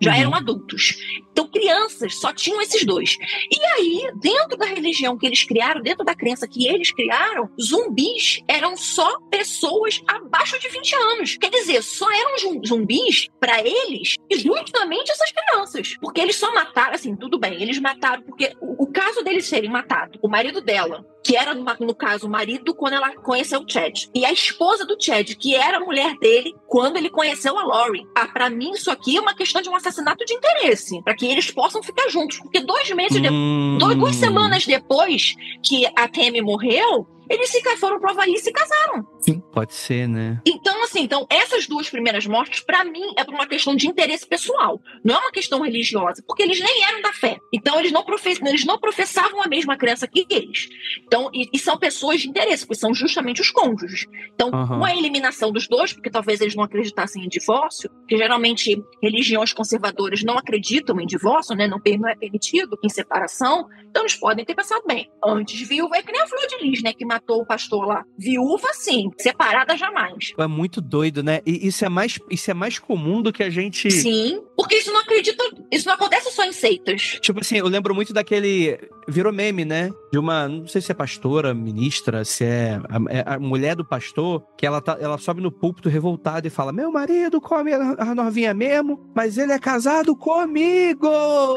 já eram adultos. Então, crianças só tinham esses dois. E aí, dentro da religião que eles criaram, dentro da crença que eles criaram, zumbis eram só pessoas abaixo de 20 anos. Quer dizer, só eram zumbis para eles e justamente essas crianças. Porque eles só mataram, assim, tudo bem, eles mataram porque o caso deles serem matados, o marido dela, que era, no caso, o marido quando ela conheceu o Chad, e a esposa do Chad, que era a mulher dele quando ele conheceu a Lori. Pra mim, isso aqui é uma questão de um assassinato de interesse, pra que eles possam ficar juntos. Porque 2 meses depois, 2 semanas depois que a Tammy morreu, eles foram pro Havaí e se casaram. Sim. Pode ser, né? Então, assim, essas 2 primeiras mortes, pra mim, é por uma questão de interesse pessoal. Não é uma questão religiosa, porque eles nem eram da fé. Então, eles não professavam a mesma crença que eles. Então, e são pessoas de interesse, porque são justamente os cônjuges. Então, com a eliminação dos 2, porque talvez eles não acreditassem em divórcio, porque geralmente religiões conservadoras não acreditam em divórcio, né? Não é permitido em separação. Então, eles podem ter pensado, bem, antes viúva, é que nem a Flor de Lis, né? Que matou o pastor lá. Viúva, sim. Separada, jamais. É muito doido, né? E isso é mais comum do que a gente... Sim, porque isso não acontece só em seitas. Tipo assim, eu lembro muito daquele... Virou meme, né? De uma... Não sei se é pastora, ministra, se é a mulher do pastor, que ela sobe no púlpito revoltada e fala: meu marido come a novinha mesmo, mas ele é casado comigo!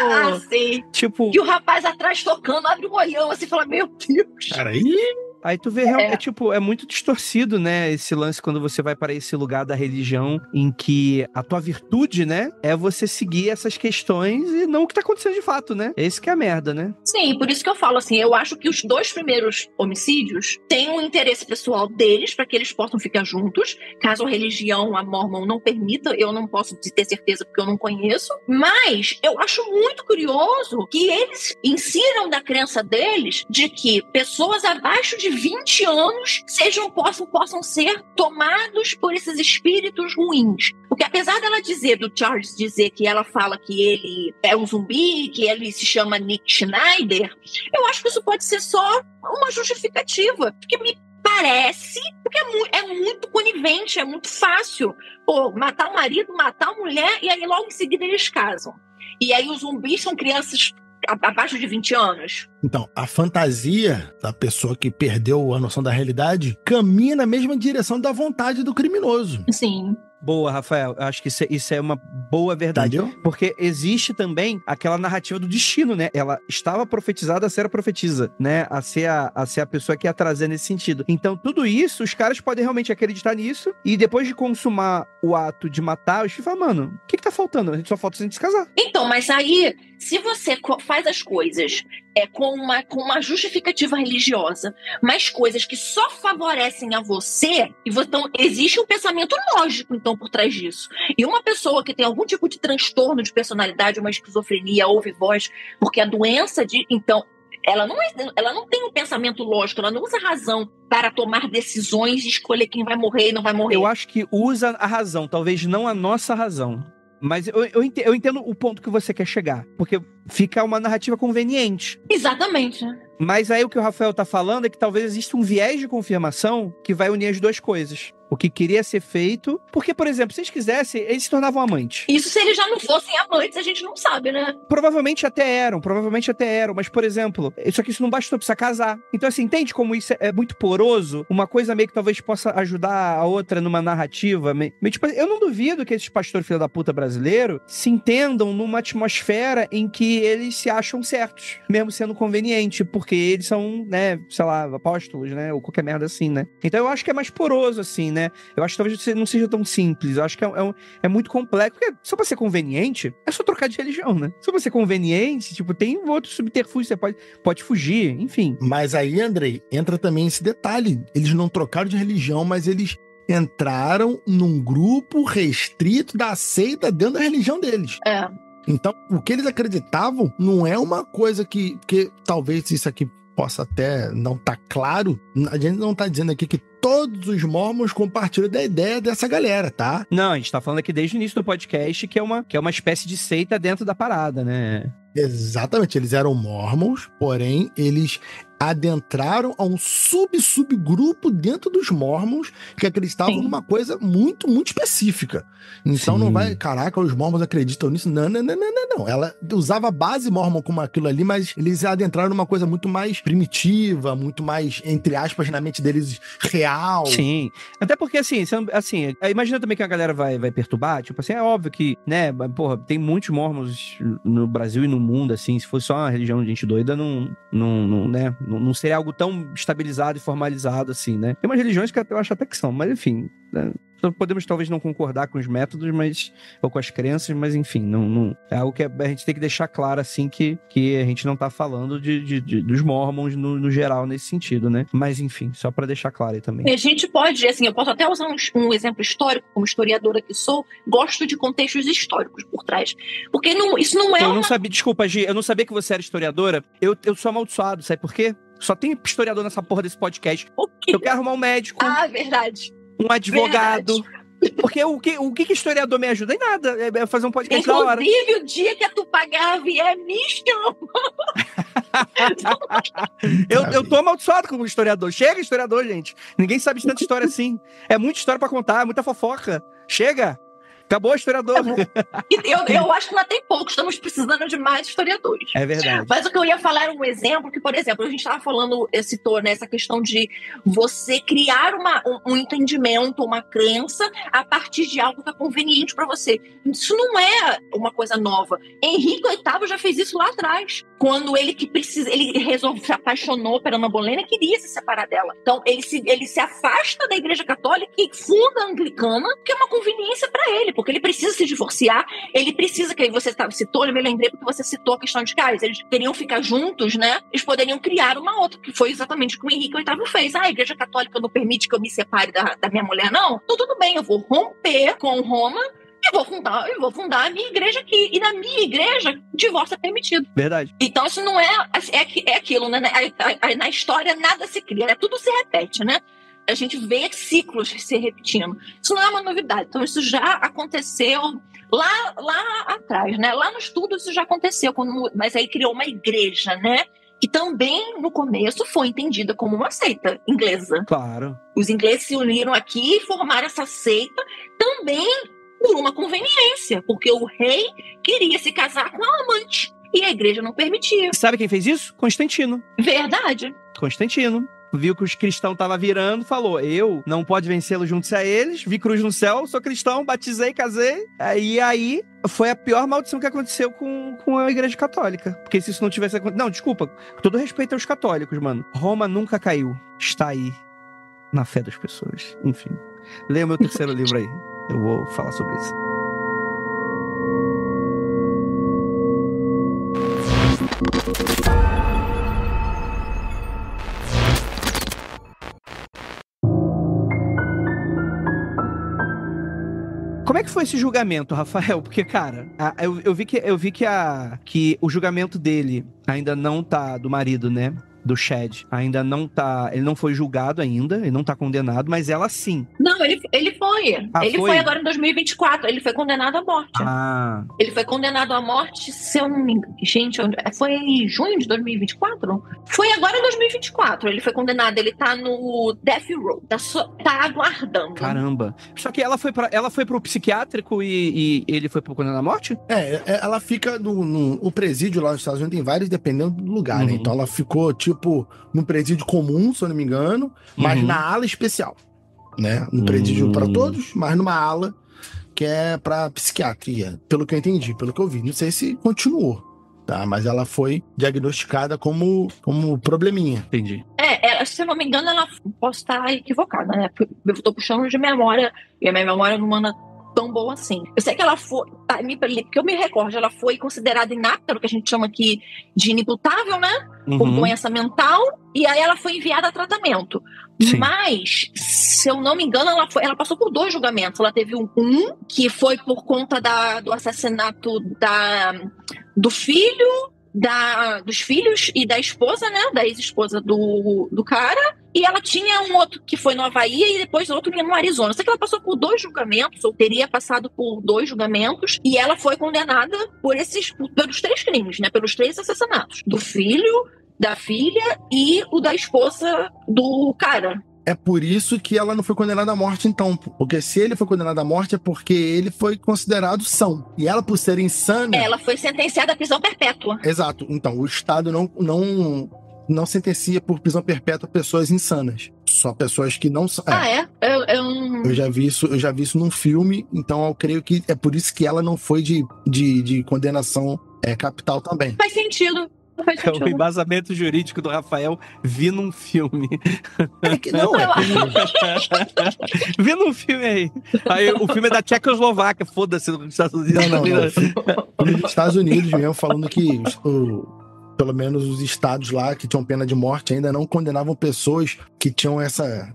Ah, sim. Tipo... E o rapaz atrás tocando, abre um olhão assim e fala: meu Deus! Cara, Aí tu vê, é muito distorcido, né, esse lance quando você vai para esse lugar da religião em que a tua virtude, né, é você seguir essas questões e não o que tá acontecendo de fato, né? Esse que é a merda, né? Sim, por isso que eu falo assim, eu acho que os 2 primeiros homicídios têm um interesse pessoal deles para que eles possam ficar juntos, caso a religião, a Mormon, não permita, eu não posso ter certeza porque eu não conheço, mas eu acho muito curioso que eles ensinam da crença deles de que pessoas abaixo de 20 anos possam ser tomados por esses espíritos ruins. Porque apesar dela dizer, do Charles dizer que ela fala que ele é um zumbi, que ele se chama Nick Schneider, eu acho que isso pode ser só uma justificativa. Porque me parece, porque é muito conivente, é muito fácil. Pô, matar o marido, matar a mulher, e aí logo em seguida eles casam. E aí os zumbis são crianças abaixo de 20 anos. Então, a fantasia da pessoa que perdeu a noção da realidade caminha na mesma direção da vontade do criminoso. Sim. Boa, Rafael. Eu acho que isso é uma boa verdade. Entendeu? Porque existe também aquela narrativa do destino, né? Ela estava profetizada a ser a profetisa, né? A ser a pessoa que ia trazer nesse sentido. Então, tudo isso, os caras podem realmente acreditar nisso e depois de consumar o ato de matar, os filhos falam: mano, o que tá faltando? A gente só falta a gente se casar. Então, mas aí, se você faz as coisas com uma justificativa religiosa, mas coisas que só favorecem a você, então existe um pensamento lógico, então, por trás disso. E uma pessoa que tem algum tipo de transtorno de personalidade, uma esquizofrenia, ouve voz, porque a doença então, ela não tem um pensamento lógico, ela não usa a razão para tomar decisões e escolher quem vai morrer e não vai morrer. Eu acho que usa a razão, talvez não a nossa razão. Mas eu entendo o ponto que você quer chegar, porque fica uma narrativa conveniente. Exatamente. Mas aí o que o Rafael tá falando é que talvez exista um viés de confirmação que vai unir as 2 coisas. O que queria ser feito. Porque, por exemplo, se eles quisessem, eles se tornavam amantes. Isso se eles já não fossem amantes, a gente não sabe, né? Provavelmente até eram. Mas, por exemplo, só que isso não bastou, precisa casar. Então, assim, entende como isso é muito poroso? Uma coisa meio que talvez possa ajudar a outra numa narrativa. Tipo, eu não duvido que esses pastores filha da puta brasileiros se entendam numa atmosfera em que eles se acham certos, mesmo sendo conveniente, porque eles são, né, sei lá, apóstolos, né, ou qualquer merda assim, né? Então eu acho que é mais poroso, assim, né? Eu acho que talvez não seja tão simples. Eu acho que é muito complexo. Porque só pra ser conveniente, é só trocar de religião, né? Só pra ser conveniente, tipo, tem outro subterfúgio, você pode fugir, enfim. Mas aí, Andrei, entra também esse detalhe. Eles não trocaram de religião, mas eles entraram num grupo restrito da seita dentro da religião deles. É. Então, o que eles acreditavam não é uma coisa que talvez isso aqui possa até não estar claro. A gente não está dizendo aqui que todos os mormons compartilham da ideia dessa galera, tá? Não, a gente tá falando aqui desde o início do podcast que é uma espécie de seita dentro da parada, né? Exatamente, eles eram mormons, porém eles adentraram a um subgrupo dentro dos mormons que acreditavam Sim. numa coisa muito, muito específica. Então não vai, caraca, os mormons acreditam nisso. Não. Ela usava a base mormon como aquilo ali, mas eles adentraram numa coisa muito mais primitiva, muito mais, entre aspas, na mente deles, real. Sim. Até porque, assim, imagina também que a galera vai perturbar, tipo assim, é óbvio que, né, porra, tem muitos mormons no Brasil e no mundo, assim, se fosse só uma religião de gente doida, não seria algo tão estabilizado e formalizado assim, né? Tem umas religiões que eu acho até que são, mas enfim, né? Podemos talvez não concordar com os métodos, ou com as crenças, mas enfim, não é algo que a gente tem que deixar claro, assim, que a gente não tá falando dos mormons no geral nesse sentido, né? Mas enfim, só pra deixar claro aí também. E a gente pode, assim, eu posso até usar um exemplo histórico, como historiadora que sou, gosto de contextos históricos por trás. Porque isso não é Eu não sabia, desculpa, Gi, eu não sabia que você era historiadora. Eu sou amaldiçoado, sabe por quê? Só tem historiador nessa porra desse podcast. O quê? Eu quero arrumar um médico. Ah, verdade. Um advogado. Verdade. Porque o que historiador me ajuda? Em nada. É fazer um podcast da hora. Inclusive, o dia que a Tupagá vier, me chama. Eu tô amaldiçoado como historiador. Chega, historiador, gente. Ninguém sabe de tanta história assim. É muita história pra contar, é muita fofoca. Chega. Acabou, historiador. Eu acho que lá tem pouco. Estamos precisando de mais historiadores. É verdade. Mas o que eu ia falar era um exemplo que, por exemplo, a gente estava falando, citou nessa questão de você criar um entendimento, uma crença a partir de algo que é conveniente para você. Isso não é uma coisa nova. Henrique VIII já fez isso lá atrás. Quando ele se apaixonou pela Ana Bolena e queria se separar dela. Então, ele se afasta da Igreja Católica e funda a Anglicana, que é uma conveniência para ele, porque ele precisa se divorciar, ele precisa, que você citou, eu me lembrei porque você citou a questão de que eles queriam ficar juntos, né? Eles poderiam criar uma outra, que foi exatamente o que o Henrique VIII fez. A Igreja Católica não permite que eu me separe da minha mulher, não? Então tudo bem, eu vou romper com Roma e vou fundar a minha igreja aqui. E na minha igreja, divórcio é permitido. Verdade. Então isso não é aquilo, né? Na história nada se cria, né? Tudo se repete, né? A gente vê ciclos se repetindo. Isso não é uma novidade. Então, isso já aconteceu lá atrás, né? Lá no estudo, isso já aconteceu. Mas aí criou uma igreja, né? Que também, no começo, foi entendida como uma seita inglesa. Claro. Os ingleses se uniram aqui e formaram essa seita também por uma conveniência. Porque o rei queria se casar com a amante. E a igreja não permitia. Sabe quem fez isso? Constantino. Verdade. Constantino. Viu que os cristãos estavam virando, falou, eu não pode vencê-los juntos a eles, vi cruz no céu, sou cristão, batizei, casei. E aí foi a pior maldição que aconteceu com a Igreja Católica. Porque se isso não tivesse acontecido... Não, desculpa, com todo respeito aos católicos, mano. Roma nunca caiu, está aí, na fé das pessoas. Enfim, leia o meu terceiro livro aí, eu vou falar sobre isso. Como é que foi esse julgamento, Rafael? Porque, cara, eu vi que o julgamento dele ainda não tá, do marido, né? Do Chad, ainda não tá... Ele não foi julgado ainda, ele não tá condenado, mas ela sim. Não, ele foi. Ele foi agora em 2024. Ele foi condenado à morte. Ah. Ele foi condenado à morte, se eu não me engano. Gente, foi em junho de 2024? Foi agora em 2024. Ele foi condenado. Ele tá no Death Row. Tá aguardando. Caramba. Só que ela foi pro psiquiátrico e ele foi pro condenado à morte? Ela fica no presídio lá nos Estados Unidos, tem vários, dependendo do lugar, né? Então ela ficou, tipo, no presídio comum, se eu não me engano, mas na ala especial, né? No presídio para todos, mas numa ala que é pra psiquiatria, pelo que eu entendi, pelo que eu vi. Não sei se continuou, tá? Mas ela foi diagnosticada como probleminha. Entendi. Se eu não me engano, ela... Posso estar equivocada, né? Eu tô puxando de memória, e a minha memória não manda tão boa assim. Eu sei que ela foi... Porque eu me recordo, ela foi considerada inapta, o que a gente chama aqui de inimputável, né? Por doença mental, e aí ela foi enviada a tratamento. Sim. Mas, se eu não me engano, ela passou por 2 julgamentos. Ela teve um que foi por conta do assassinato dos filhos e da esposa, né? Da ex-esposa do cara. E ela tinha um outro que foi no Havaí e depois outro no Arizona. Só que ela passou por 2 julgamentos, ou teria passado por 2 julgamentos, e ela foi condenada pelos 3 crimes, né? Pelos 3 assassinatos. Do filho, da filha e o da esposa do cara. É por isso que ela não foi condenada à morte, então. Porque se ele foi condenado à morte é porque ele foi considerado são. E ela, por ser insana... Ela foi sentenciada à prisão perpétua. Exato. Então, o Estado não sentencia por prisão perpétua pessoas insanas. Só pessoas que não são... Eu já vi isso num filme, então eu creio que é por isso que ela não foi de condenação capital também. Faz sentido. É o embasamento jurídico do Rafael, vi num filme. Vi num filme aí. O filme é da Tchecoslováquia, foda-se, dos Estados Unidos. Não. Filme dos Estados Unidos mesmo, falando que pelo menos os estados lá que tinham pena de morte ainda não condenavam pessoas que tinham essa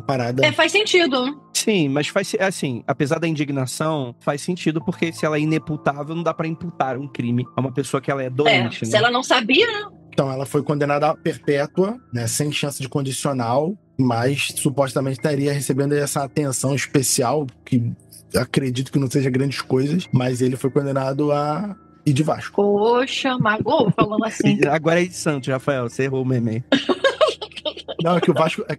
parada. Faz sentido. Sim, mas faz, assim, apesar da indignação, faz sentido, porque se ela é ineputável, não dá pra imputar um crime a uma pessoa que ela é doente, né? Se ela não sabia, né? Então, ela foi condenada a perpétua, né, sem chance de condicional, mas supostamente estaria recebendo essa atenção especial, que acredito que não seja grandes coisas, mas ele foi condenado a ir de Vasco. Poxa, magoou falando assim. Agora é de Santos, Rafael, você errou o meme. Não, é que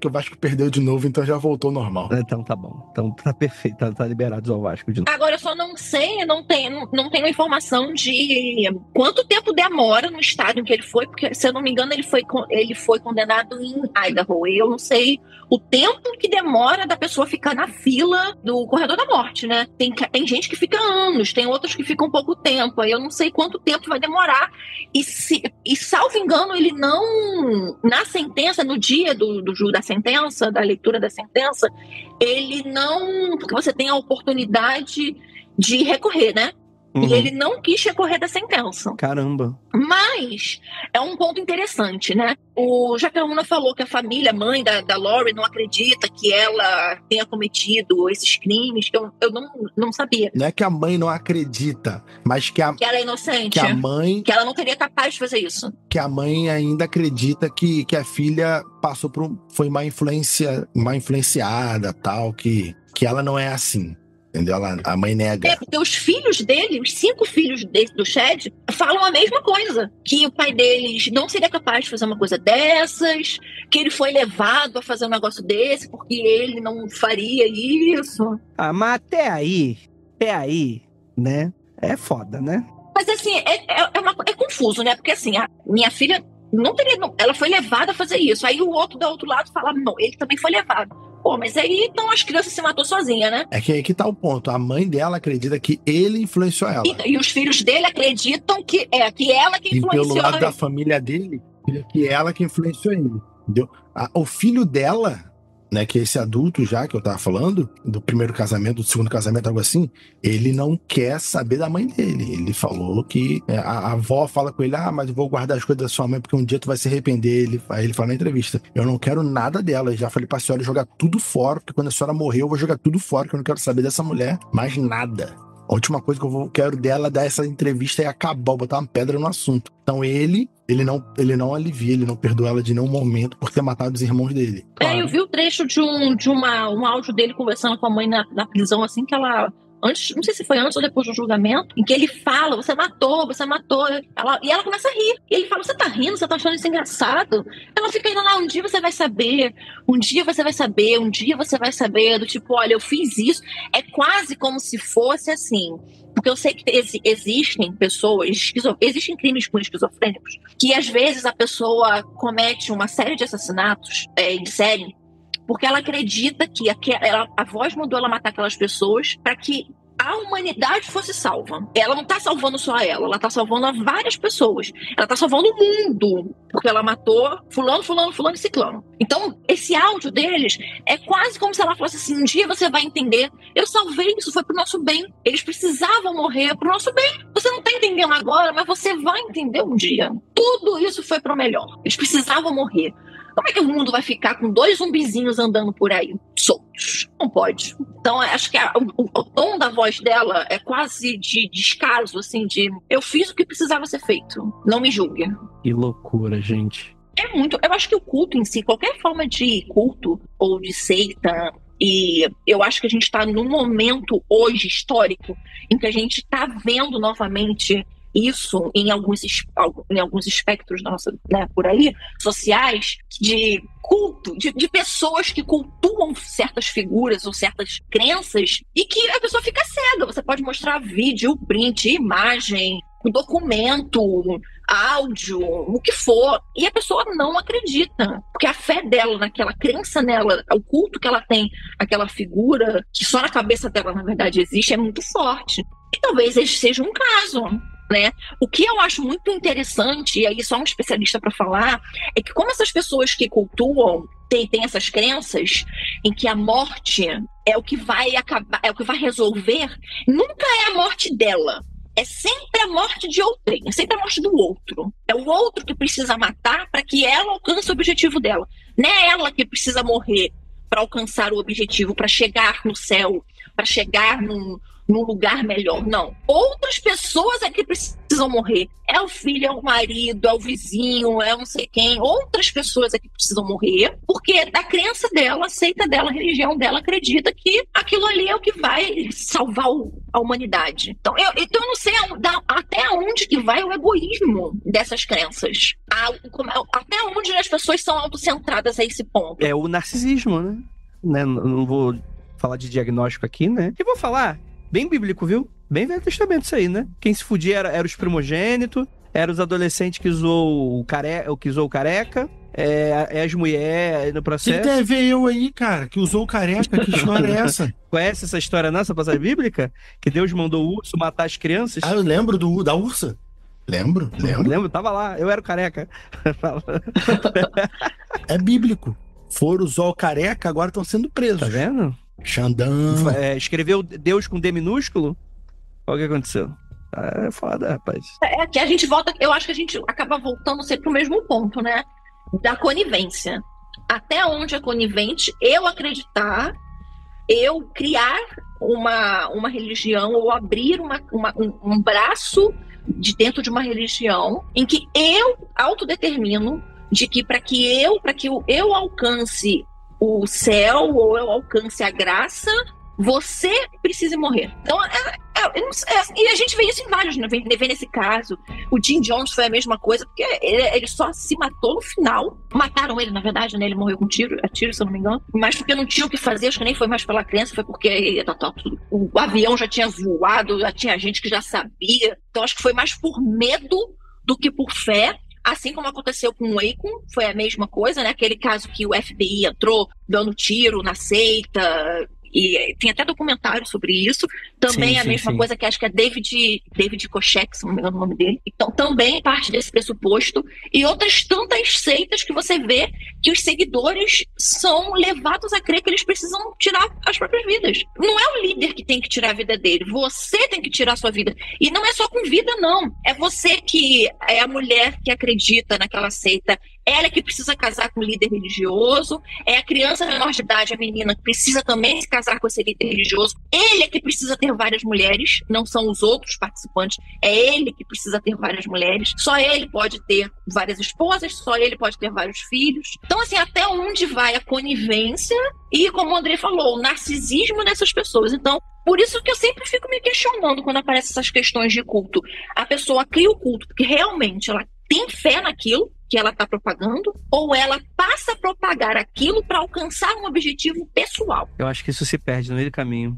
o Vasco perdeu de novo, então já voltou ao normal. Então tá bom. Então tá perfeito, tá liberado o Vasco de novo. Agora eu só não sei, não tenho informação de quanto tempo demora no estado em que ele foi, porque se eu não me engano ele foi condenado em Idaho. Eu não sei o tempo que demora da pessoa ficar na fila do corredor da morte, né? Tem gente que fica anos, tem outros que ficam pouco tempo. Aí eu não sei quanto tempo vai demorar. E salvo engano, ele não... Na sentença, no dia da sentença, da leitura da sentença, ele não... Porque você tem a oportunidade de recorrer, né? E ele não quis recorrer da sentença. Caramba. Mas é um ponto interessante, né? O Jacaúna falou que a família, a mãe da Lori, não acredita que ela tenha cometido esses crimes, que eu não sabia. Não é que a mãe não acredita, mas que ela é inocente. Que a mãe... Que ela não teria capaz de fazer isso. Que a mãe ainda acredita que a filha passou por... Foi mal influenciada, tal, que ela não é assim. Entendeu? A mãe nega. Porque os filhos dele, os 5 filhos do Chad, falam a mesma coisa. Que o pai deles não seria capaz de fazer uma coisa dessas, que ele foi levado a fazer um negócio desse, porque ele não faria isso. Mas até aí, né? É foda, né? Mas assim, é confuso, né? Porque assim, a minha filha ela foi levada a fazer isso. Aí o outro do outro lado fala, não, ele também foi levado. Pô, mas aí então as crianças se matou sozinha, né? É que aí que tá o ponto. A mãe dela acredita que ele influenciou ela. E os filhos dele acreditam que ela que influenciou. E pelo lado da família dele, que ela que influenciou ele. Entendeu? O filho dela, né, que é esse adulto já que eu tava falando, do primeiro casamento, do segundo casamento, algo assim, ele não quer saber da mãe dele. Ele falou que a avó fala com ele, mas eu vou guardar as coisas da sua mãe porque um dia tu vai se arrepender. Aí ele fala na entrevista, eu não quero nada dela. Eu já falei pra senhora jogar tudo fora, porque quando a senhora morrer eu vou jogar tudo fora, que eu não quero saber dessa mulher mais nada. A última coisa que eu quero dela é dar essa entrevista e acabar, botar uma pedra no assunto. Então ele não alivia, ele não perdoa ela de nenhum momento por ter matado os irmãos dele. Claro. Eu vi o trecho de um áudio dele conversando com a mãe na prisão, assim, que ela... Antes, não sei se foi antes ou depois do julgamento, em que ele fala, você matou. E ela começa a rir. E ele fala, você tá rindo? Você tá achando isso engraçado? Ela fica indo lá, um dia você vai saber, do tipo, olha, eu fiz isso. É quase como se fosse assim, porque eu sei que existem pessoas, existem crimes com esquizofrênicos, que às vezes a pessoa comete uma série de assassinatos em série, porque ela acredita que a voz mandou ela matar aquelas pessoas para que a humanidade fosse salva. Ela não tá salvando só ela tá salvando a várias pessoas. Ela tá salvando o mundo, porque ela matou fulano e ciclano. Então, esse áudio deles é quase como se ela fosse assim, um dia você vai entender, eu salvei, isso foi pro nosso bem. Eles precisavam morrer pro nosso bem. Você não tá entendendo agora, mas você vai entender um dia. Tudo isso foi pro melhor. Eles precisavam morrer. Como é que o mundo vai ficar com 2 zumbizinhos andando por aí, soltos? Não pode. Então, acho que o tom da voz dela é quase de descaso, assim, de eu fiz o que precisava ser feito. Não me julgue. Que loucura, gente. Eu acho que o culto em si, qualquer forma de culto ou de seita, e eu acho que a gente está num momento hoje histórico em que a gente está vendo novamente isso em alguns espectros né, por aí, sociais, de culto, de pessoas que cultuam certas figuras ou certas crenças e que a pessoa fica cega. Você pode mostrar vídeo, print, imagem, documento, áudio, o que for, e a pessoa não acredita, porque a fé dela, naquela crença nela, o culto que ela tem, aquela figura que só na cabeça dela, na verdade, existe, é muito forte. E talvez esse seja um caso, né? O que eu acho muito interessante, e aí só um especialista para falar, é que como essas pessoas que cultuam têm essas crenças em que a morte é o que vai acabar, é o que vai resolver, nunca é a morte dela. É sempre a morte de outrem, é sempre a morte do outro. É o outro que precisa matar para que ela alcance o objetivo dela. Não é ela que precisa morrer para alcançar o objetivo, para chegar no céu, para chegar num lugar melhor. Não. Outras pessoas é que precisam morrer. É o filho, é o marido, é o vizinho, é não sei quem. Outras pessoas é que precisam morrer, porque da crença dela, a seita dela, a religião dela acredita que aquilo ali é o que vai salvar a humanidade. Então eu não sei até onde que vai o egoísmo dessas crenças. Até onde as pessoas são autocentradas a esse ponto. É o narcisismo, né? Não vou falar de diagnóstico aqui, né? Eu vou falar bem bíblico, viu? Bem Velho Testamento isso aí, né? Quem se fudia era os primogênitos, eram os adolescentes que usou o careca, as mulheres no processo. Você deve ver eu aí, cara, que usou o careca, que história é essa? Conhece essa história não, essa passagem bíblica? Que Deus mandou o urso matar as crianças? Ah, eu lembro da ursa. Lembro. Tava lá, eu era o careca. É bíblico. Foram usar o careca, agora estão sendo presos. Tá vendo? Xandão. Escreveu Deus com D minúsculo? Olha o que aconteceu. É foda, rapaz. É que a gente volta, eu acho que a gente acaba voltando sempre pro mesmo ponto, né? Da conivência. Até onde é conivente eu acreditar, eu criar uma religião ou abrir um braço de dentro de uma religião em que eu autodetermino de que para que eu alcance o céu ou eu alcance a graça, você precisa morrer. Então, e a gente vê isso em vários, né? Vê nesse caso. O Jim Jones foi a mesma coisa, porque ele só se matou no final. Mataram ele, na verdade, né? Ele morreu com a tiro, se eu não me engano. Mas porque não tinha o que fazer, acho que nem foi mais pela crença, foi porque o avião já tinha voado, já tinha gente que já sabia. Então, acho que foi mais por medo do que por fé. Assim como aconteceu com o Akon, foi a mesma coisa, né? Aquele caso que o FBI entrou dando tiro na seita, e tem até documentário sobre isso. Também a mesma coisa, que acho que é David Kochek, se não me engano o nome dele. Então, também parte desse pressuposto. E outras tantas seitas que você vê que os seguidores são levados a crer que eles precisam tirar as próprias vidas. Não é o líder que tem que tirar a vida dele. Você tem que tirar a sua vida. E não é só com vida, não. É você que é a mulher que acredita naquela seita. Ela é que precisa casar com o líder religioso. É a criança menor de idade, a menina, que precisa também se casar com esse líder religioso. Ele é que precisa ter várias mulheres, não são os outros participantes. É ele que precisa ter várias mulheres. Só ele pode ter várias esposas, só ele pode ter vários filhos. Então, assim, até onde vai a conivência e, como o André falou, o narcisismo dessas pessoas. Então, por isso que eu sempre fico me questionando quando aparecem essas questões de culto. A pessoa cria o culto porque realmente ela tem fé naquilo que ela está propagando, ou ela passa a propagar aquilo para alcançar um objetivo pessoal. Eu acho que isso se perde no meio do caminho.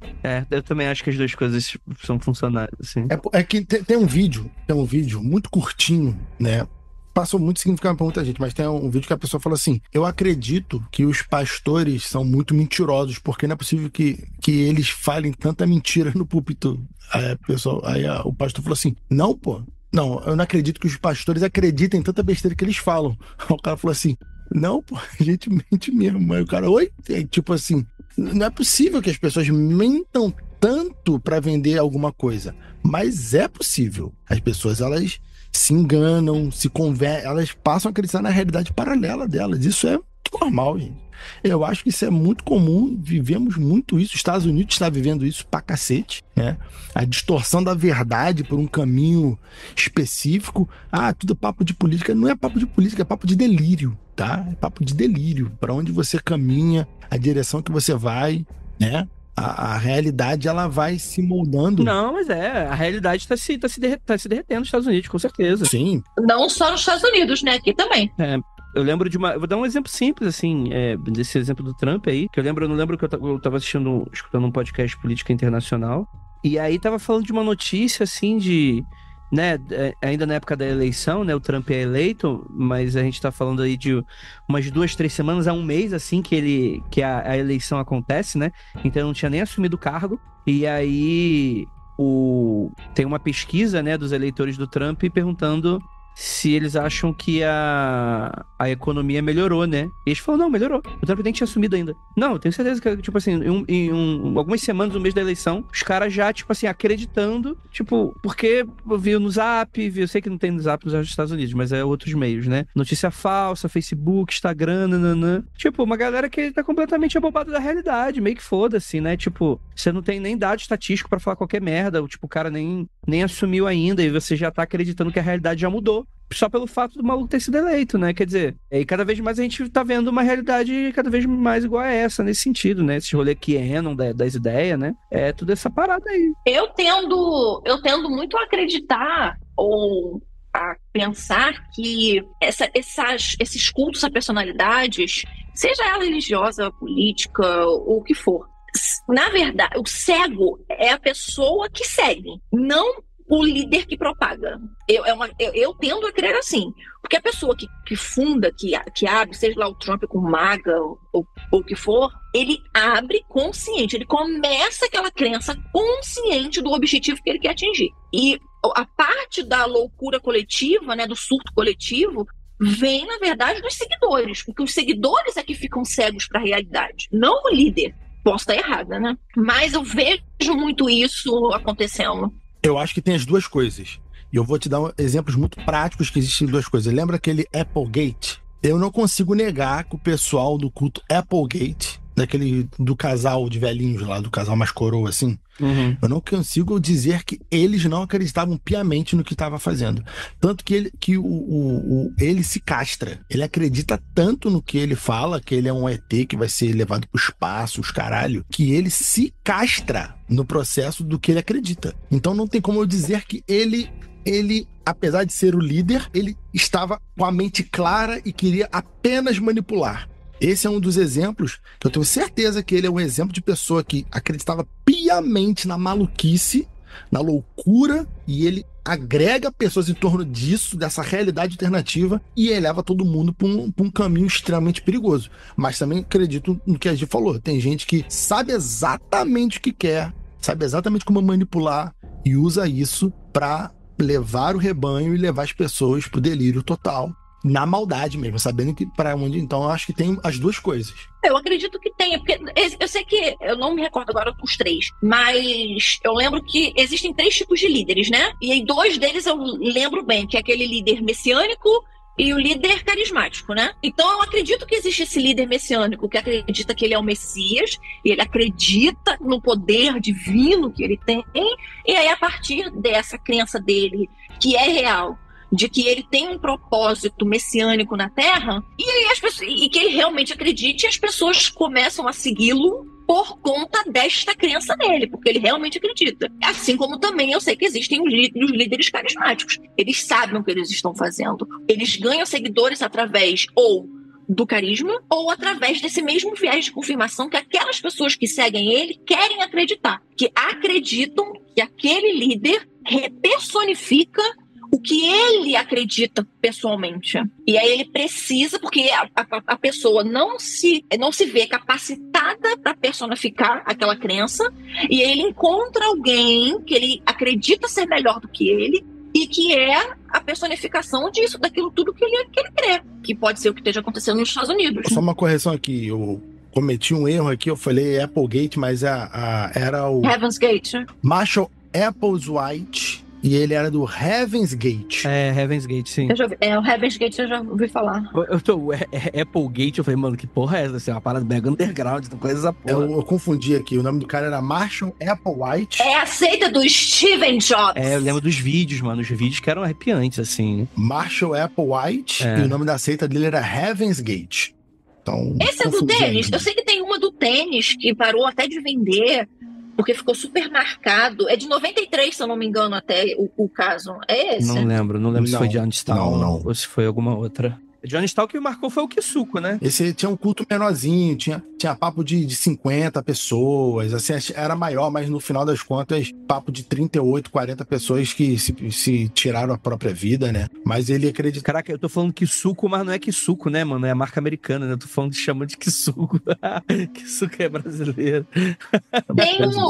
Eu também acho que as duas coisas são funcionais, assim. É que tem um vídeo muito curtinho, né? Passou muito significado para muita gente, mas tem um vídeo que a pessoa fala assim: eu acredito que os pastores são muito mentirosos, porque não é possível que eles falem tanta mentira no púlpito. Aí o pastor falou assim: não, pô. Não, eu não acredito que os pastores acreditem em tanta besteira que eles falam. O cara falou assim: não, pô, a gente mente mesmo. Aí o cara, oi? Tipo assim, não é possível que as pessoas mentam tanto para vender alguma coisa. Mas é possível. As pessoas, elas se enganam, se convertem, elas passam a acreditar na realidade paralela delas. Isso é muito normal, gente. Eu acho que isso é muito comum, vivemos muito isso. Os Estados Unidos está vivendo isso pra cacete, né? A distorção da verdade por um caminho específico. Tudo é papo de política. Não é papo de política, é papo de delírio, tá? É papo de delírio. Pra onde você caminha, a direção que você vai, né? A realidade, ela vai se moldando. Não, mas a realidade tá se derretendo nos Estados Unidos, com certeza. Sim. Não só nos Estados Unidos, né? Aqui também. Eu lembro vou dar um exemplo simples, assim, desse exemplo do Trump aí, que eu não lembro que eu tava escutando um podcast de política internacional, e aí tava falando de uma notícia, assim, né, ainda na época da eleição, né, o Trump é eleito, mas a gente tá falando aí de umas 2-3 semanas a um mês, assim, que a eleição acontece, né, então eu não tinha nem assumido o cargo, e aí tem uma pesquisa, né, dos eleitores do Trump perguntando se eles acham que a economia melhorou, né? E eles falaram, não, melhorou. O Trump nem tinha assumido ainda. Não, eu tenho certeza que, tipo assim, em algumas semanas, no mês da eleição, os caras já, tipo assim, acreditando, tipo, porque eu vi no Zap, eu sei que não tem no Zap nos Estados Unidos, mas é outros meios, né? Notícia falsa, Facebook, Instagram, nananã. Tipo, uma galera que tá completamente abobada da realidade, meio que foda-se, né? Tipo, você não tem nem dado estatístico pra falar qualquer merda, tipo, o cara nem assumiu ainda e você já tá acreditando que a realidade já mudou. Só pelo fato do maluco ter sido eleito, né? Quer dizer, e cada vez mais a gente tá vendo uma realidade cada vez mais igual a essa, nesse sentido, né? Esse rolê QAnon das ideias, né? É tudo essa parada aí. Eu tendo muito a acreditar ou a pensar que esses cultos a personalidades, seja ela religiosa, política, ou o que for, na verdade, o cego é a pessoa que segue, não o líder que propaga. Eu tendo a crer assim. Porque a pessoa que funda, que abre, seja lá o Trump com MAGA ou o que for, ele abre consciente, ele começa aquela crença consciente do objetivo que ele quer atingir. E a parte da loucura coletiva, né, do surto coletivo, vem, na verdade, dos seguidores. Porque os seguidores é que ficam cegos para a realidade, não o líder. Posso estar errada, né? Mas eu vejo muito isso acontecendo. Eu acho que tem as duas coisas. E eu vou te dar exemplos muito práticos que existem duas coisas. Lembra aquele Applegate? Eu não consigo negar que o pessoal do culto Applegate, do casal de velhinhos lá, do casal mais coroa, assim, eu não consigo dizer que eles não acreditavam piamente no que estava fazendo. Tanto que ele se castra. Ele acredita tanto no que ele fala, que ele é um ET que vai ser levado pro espaço, os caralho, que ele se castra no processo do que ele acredita. Então não tem como eu dizer que ele, apesar de ser o líder, ele estava com a mente clara e queria apenas manipular. Esse é um dos exemplos que eu tenho certeza que ele é um exemplo de pessoa que acreditava piamente na maluquice, na loucura, e ele agrega pessoas em torno disso, dessa realidade alternativa, e eleva todo mundo para um caminho extremamente perigoso. Mas também acredito no que a Gi falou. Tem gente que sabe exatamente o que quer, sabe exatamente como manipular e usa isso para levar o rebanho e levar as pessoas pro delírio total. Na maldade mesmo, sabendo que para onde. Então, eu acho que tem as duas coisas. Eu acredito que tenha, porque eu sei que, eu não me recordo agora dos três, mas eu lembro que existem 3 tipos de líderes, né? E aí 2 deles eu lembro bem, que é aquele líder messiânico e o líder carismático, né? Então eu acredito que existe esse líder messiânico que acredita que ele é o Messias, e ele acredita no poder divino que ele tem, e aí a partir dessa crença dele, que é real, de que ele tem um propósito messiânico na Terra, e aí e que ele realmente acredite, e as pessoas começam a segui-lo por conta desta crença nele, porque ele realmente acredita. Assim como também eu sei que existem os líderes carismáticos. Eles sabem o que eles estão fazendo. Eles ganham seguidores através ou do carisma, ou através desse mesmo viés de confirmação que aquelas pessoas que seguem ele querem acreditar, que acreditam que aquele líder personifica o que ele acredita pessoalmente. E aí ele precisa, porque a pessoa não se vê capacitada para personificar aquela crença, e aí ele encontra alguém que ele acredita ser melhor do que ele, e que é a personificação disso, daquilo tudo que ele crê. Que pode ser o que esteja acontecendo nos Estados Unidos. Só uma correção aqui, eu cometi um erro aqui, eu falei Applegate, mas era o... Heaven's Gate. Marshall Applewhite, E ele era do Heaven's Gate. É, Heaven's Gate, sim. O Heaven's Gate eu já ouvi falar. Applegate, eu falei, mano, que porra é essa? Assim, uma parada mega underground, não conhece essa porra. Eu confundi aqui, o nome do cara era Marshall Applewhite. É a seita do Steven Jobs. Eu lembro dos vídeos, mano, os vídeos que eram arrepiantes, assim. Marshall Applewhite, e o nome da seita dele era Heaven's Gate. Então, esse é do tênis? Eu sei que tem uma do tênis que parou até de vender, porque ficou super marcado. É de 93, se eu não me engano, até o caso. É esse? Não lembro se foi Johnstown não. ou se foi alguma outra. Johnstown que marcou foi o Kisuko, né? Esse tinha um culto menorzinho, tinha papo de 50 pessoas, assim, era maior, mas no final das contas, papo de 38, 40 pessoas que se tiraram a própria vida, né? Mas ele acredita... Caraca, eu tô falando Kisuko, mas não é Kisuko, né, mano? É a marca americana, né? Eu tô falando de chama de Kisuko. Kisuko é brasileiro.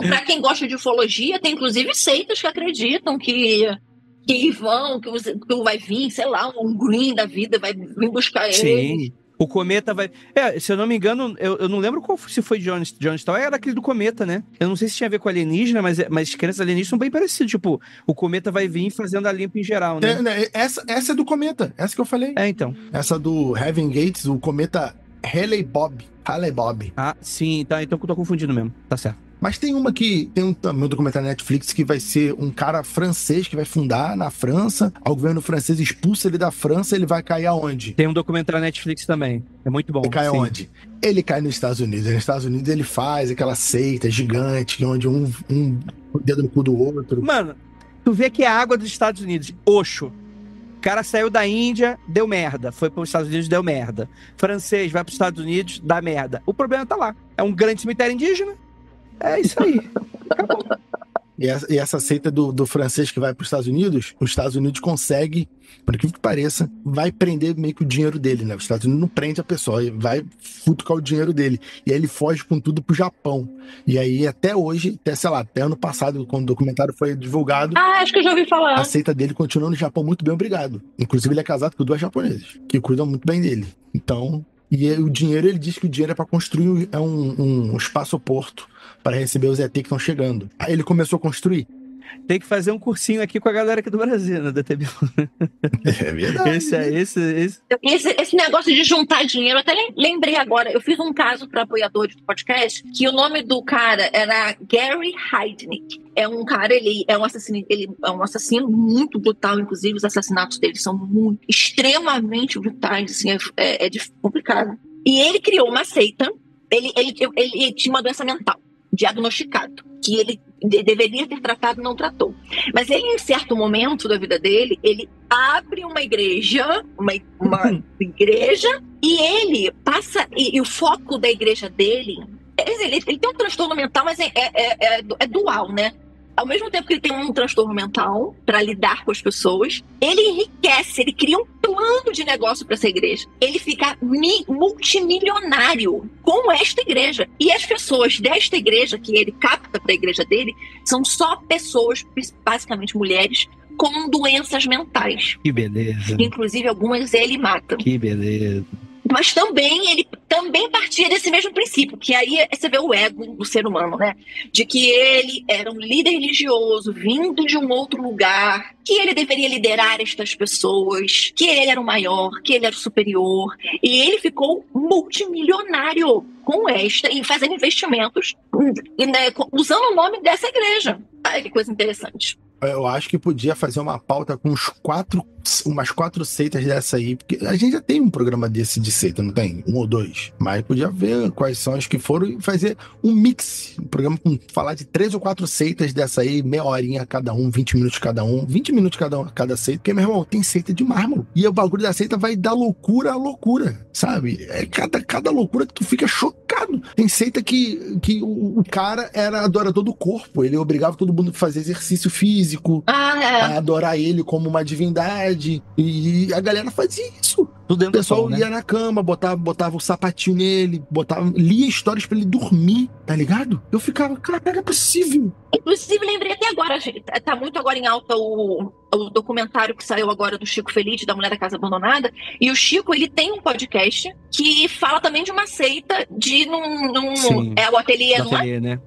Pra quem gosta de ufologia, tem inclusive seitas que acreditam que vai vir, sei lá, um green da vida, vai vir buscar ele. Sim. O cometa vai... se eu não me engano, eu não lembro se foi Johnstown, era aquele do cometa, né? Eu não sei se tinha a ver com alienígena, mas crenças alienígenas são bem parecidas. Tipo, o cometa vai vir fazendo a limpa em geral, né? Essa é do cometa, essa que eu falei. Então. Essa do Heaven Gates, o cometa Halley Bob. Ah, sim, tá. Então eu tô confundindo mesmo. Tá certo. Mas tem uma que tem um documentário na Netflix que vai ser um cara francês que vai fundar na França. O governo francês expulsa ele da França, ele vai cair aonde? Tem um documentário na Netflix também. É muito bom. Ele cai aonde? Ele cai nos Estados Unidos. Nos Estados Unidos ele faz aquela seita gigante, onde um dedo no cu do outro. Mano, tu vê que é a água dos Estados Unidos. Osho. O cara saiu da Índia, deu merda. Foi para os Estados Unidos, deu merda. Francês vai para os Estados Unidos, dá merda. O problema tá lá. É um grande cemitério indígena. É isso aí. Acabou. E essa seita do francês que vai para os Estados Unidos consegue, por incrível que pareça, vai prender meio que o dinheiro dele, né? Os Estados Unidos não prende a pessoa, vai futucar o dinheiro dele. E aí ele foge com tudo pro Japão. E aí até hoje, até ano passado, quando o documentário foi divulgado... acho que eu já ouvi falar. A seita dele continua no Japão muito bem, obrigado. Inclusive ele é casado com 2 japoneses, que cuidam muito bem dele. Então... E o dinheiro, ele diz que o dinheiro é para construir um espaço-porto para receber os ET que estão chegando. Aí ele começou a construir. Tem que fazer um cursinho aqui com a galera aqui do Brasil, né, DTB? É verdade. Esse negócio de juntar dinheiro, eu até lembrei agora. Eu fiz um caso para apoiadores do podcast, que o nome do cara era Gary Heidnik. É um cara, ele é um assassino muito brutal, inclusive os assassinatos dele são extremamente brutais, assim, é complicado. E ele criou uma seita, ele tinha uma doença mental, diagnosticado, que ele deveria ter tratado e não tratou. Mas ele, em certo momento da vida dele, ele abre uma igreja, uma igreja, e ele passa, e o foco da igreja dele, ele tem um transtorno mental, mas é dual, né? Ao mesmo tempo que ele tem um transtorno mental para lidar com as pessoas, ele enriquece, ele cria um plano de negócio para essa igreja. Ele fica multimilionário com esta igreja. E as pessoas desta igreja, que ele capta para a igreja dele, são só pessoas, basicamente mulheres, com doenças mentais. Que beleza. Inclusive, algumas ele mata. Que beleza. Mas também, ele também partia desse mesmo princípio, que aí você vê o ego do ser humano, né? De que ele era um líder religioso, vindo de um outro lugar, que ele deveria liderar estas pessoas, que ele era o maior, que ele era o superior. E ele ficou multimilionário com e fazendo investimentos, né, usando o nome dessa igreja. Ai, que coisa interessante. Eu acho que podia fazer uma pauta com umas 4 seitas dessa aí, porque a gente já tem um programa desse de seita, não tem? 1 ou 2. Mas podia ver quais são as que foram e fazer um mix, um programa com falar de 3 ou 4 seitas dessa aí, meia horinha cada um, 20 minutos cada um, 20 minutos cada seita, porque, meu irmão, tem seita demais, mano. E o bagulho da seita vai dar loucura a loucura, sabe? É cada loucura que tu fica chocado. Tem seita que o cara era adorador do corpo, ele obrigava todo mundo a fazer exercício físico, a adorar ele como uma divindade, e a galera fazia isso. Tudo dentro o pessoal ia na cama, botava o sapatinho nele, lia histórias pra ele dormir, tá ligado? Eu ficava, cara, não é possível. Inclusive, lembrei até agora, tá muito agora em alta o documentário que saiu agora do Chico Feliz, da Mulher da Casa Abandonada, e o Chico, ele tem um podcast que fala também de uma seita, o ateliê, não é? Né?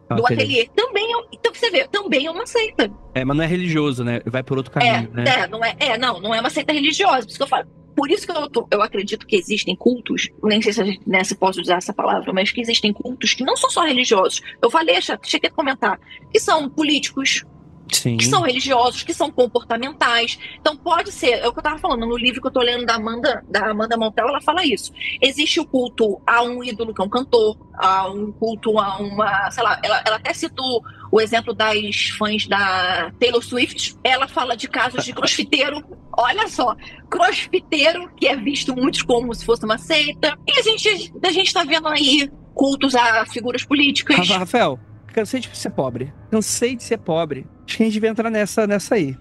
do ateliê. Também então você vê, também é uma seita. Mas não é religioso, né? Vai por outro caminho, né? Não é uma seita religiosa. Por isso que eu falo. Por isso que eu acredito que existem cultos, nem sei se posso usar essa palavra, mas que existem cultos que não são só religiosos. Eu falei, cheguei a comentar, que são políticos, Sim. que são religiosos, que são comportamentais. Então pode ser, é o que eu estava falando, no livro que eu estou lendo da Amanda Montell, ela fala isso. Existe o culto a um ídolo que é um cantor, a um culto a uma, sei lá, ela até citou o exemplo das fãs da Taylor Swift. Ela fala de casos de crossfiteiro, olha só, crossfiteiro, que é visto muito como se fosse uma seita. E a gente está vendo aí cultos a figuras políticas. Rafael, cansei de ser pobre. Acho que a gente devia entrar nessa aí.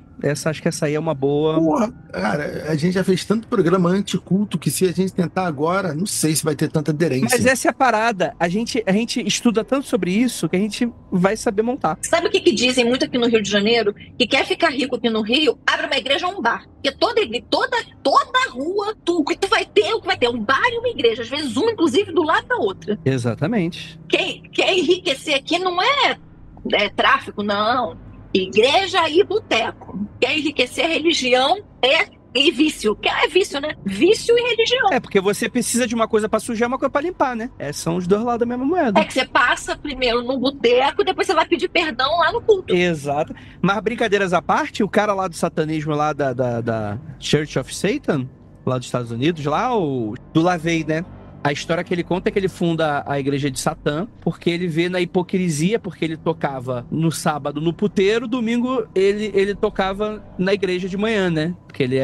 Acho que essa aí é uma boa. Porra, cara, a gente já fez tanto programa anticulto que se a gente tentar agora, não sei se vai ter tanta aderência. Mas essa é a parada. A gente estuda tanto sobre isso que a gente vai saber montar. Sabe o que dizem muito aqui no Rio de Janeiro? Que quer ficar rico aqui no Rio, abre uma igreja ou um bar. Porque toda rua, tu vai ter um bar e uma igreja. Às vezes uma, inclusive, do lado da outra. Exatamente. Quer enriquecer aqui não é tráfico, não. Igreja e boteco. Quer enriquecer religião e vício. Que é vício, né? Vício e religião. Porque você precisa de uma coisa pra sujar e uma coisa pra limpar, né? São os dois lados da mesma moeda. É que você passa primeiro no boteco e depois você vai pedir perdão lá no culto. Exato. Mas brincadeiras à parte, o cara lá do satanismo lá da Church of Satan, lá dos Estados Unidos, lá, o do LaVey, né? A história que ele conta é que ele funda a igreja de Satã porque ele vê na hipocrisia, porque ele tocava no sábado no puteiro, domingo ele tocava na igreja de manhã, né? Porque ele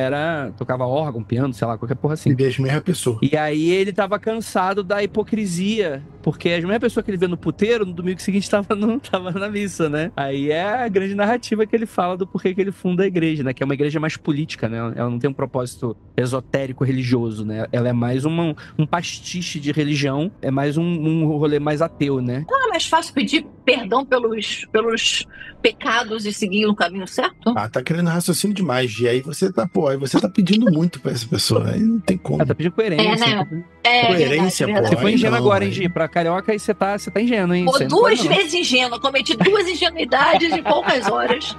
tocava órgão, piano, sei lá, qualquer porra assim. E vejo a mesma pessoa. E aí ele tava cansado da hipocrisia, porque a mesma pessoa que ele vê no puteiro, no domingo seguinte tava na missa, né? Aí é a grande narrativa que ele fala do porquê que ele funda a igreja, né? Que é uma igreja mais política, né? Ela não tem um propósito esotérico religioso, né? Ela é mais um pastiche de religião, é mais um rolê mais ateu, né? Não é mais fácil pedir perdão pelos pecados e seguir no caminho certo? Tá querendo raciocínio demais, Gi. Aí você tá pedindo muito pra essa pessoa. Aí não tem como. Tá pedindo coerência. Né? Coerência, verdade. pô. Você foi ingênuo agora, hein, aí. Gi? Pra carioca, aí você tá ingênuo, hein? Pô, duas vezes ingênuo. Cometi 2 ingenuidades em poucas horas.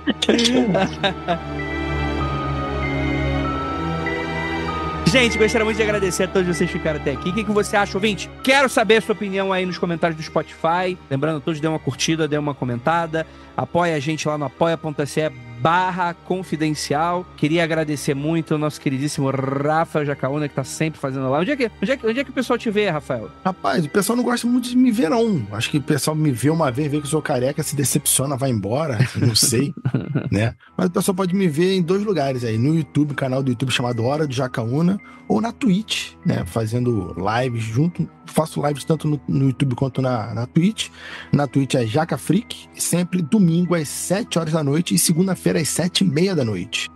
Gente, gostaria muito de agradecer a todos vocês que ficaram até aqui. O que você acha, ouvinte? Quero saber a sua opinião aí nos comentários do Spotify. Lembrando a todos, dê uma curtida, dê uma comentada. Apoia a gente lá no apoia.se/confidencial. Queria agradecer muito ao nosso queridíssimo Rafael Jacaúna, que tá sempre fazendo lá. Onde é que o pessoal te vê, Rafael? Rapaz, o pessoal não gosta muito de me ver, não. Acho que o pessoal me vê uma vez, vê que eu sou careca, se decepciona, vai embora. Não sei, né? Mas o pessoal pode me ver em 2 lugares aí. No YouTube, canal do YouTube chamado Hora do Jacaúna, ou na Twitch, né? Fazendo lives junto. Faço lives tanto no YouTube quanto na Twitch. Na Twitch é Jaca Freak, sempre domingo às 7 horas da noite e segunda-feira às 7h30 da noite.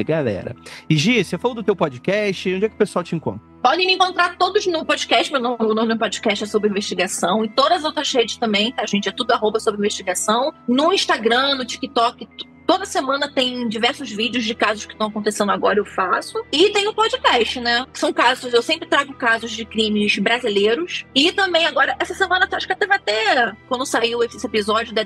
Galera. E Gi, você falou do teu podcast, onde é que o pessoal te encontra? Podem me encontrar todos no podcast, meu nome no podcast é Sobre Investigação, e todas as outras redes também, tá, gente? É tudo @Sobre Investigação. No Instagram, no TikTok, toda semana tem diversos vídeos de casos que estão acontecendo agora, eu faço. E tem o podcast, né? São casos, eu sempre trago casos de crimes brasileiros. E também agora, essa semana, acho que até vai ter, quando saiu esse episódio, eu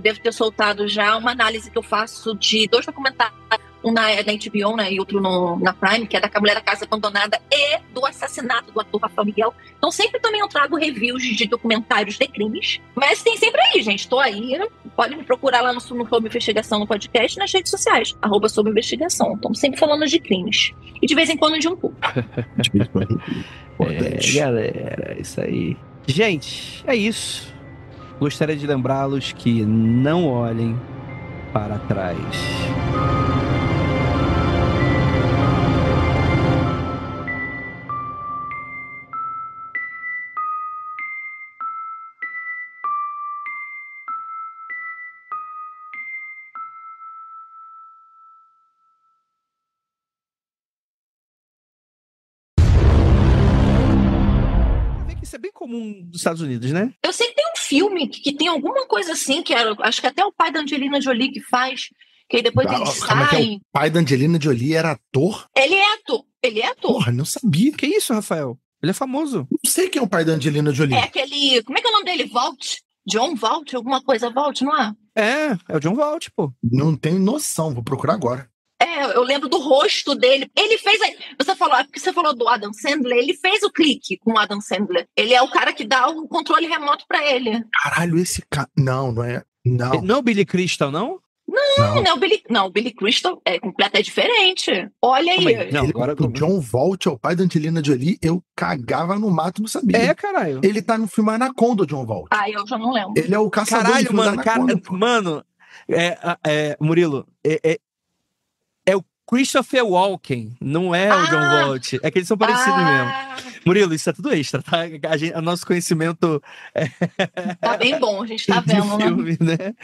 devo ter soltado já uma análise que eu faço de 2 documentários. Um na HBO, né, e outro na Prime, que é da Mulher da Casa Abandonada e do assassinato do ator Rafael Miguel. Então sempre também eu trago reviews de documentários de crimes. Mas tem sempre aí, gente. Tô aí. Pode me procurar lá no Sobre Investigação no podcast e nas redes sociais. @Sobre Investigação. Estamos sempre falando de crimes. E de vez em quando de um pouco. Galera, isso aí. Gente, é isso. Gostaria de lembrá-los que não olhem para trás. Isso é bem comum dos Estados Unidos, né? Eu sei que tem um filme que tem alguma coisa assim, que acho que até o pai da Angelina Jolie que faz, que aí depois eles saem. O pai da Angelina Jolie era ator? Ele é ator. Porra, não sabia. Que isso, Rafael? Ele é famoso. Não sei quem é o pai da Angelina Jolie. É aquele... Como é que é o nome dele? Walt John Voight, alguma coisa Voight, não é? É o John Voight, pô. Não tenho noção, vou procurar agora. Eu lembro do rosto dele. Ele fez. Porque você falou do Adam Sandler, ele fez o Clique com o Adam Sandler. Ele é o cara que dá o controle remoto pra ele. Caralho, esse cara. Não é. Não. Não é o Billy Crystal, não? Não, o Billy Crystal é completamente diferente. Olha aí. Não, agora... O John Voight é o pai da Angelina Jolie, eu cagava no mato, não sabia. Caralho. Ele tá no filme Anaconda, o John Voight. Eu já não lembro. Ele é o caçador de filme da Anaconda. Mano, Murilo, é o Christopher Walken, não é o John Voight. É que eles são parecidos mesmo. Murilo, isso é tudo extra, tá? O nosso conhecimento... Tá bem bom, a gente tá vendo, filme, né?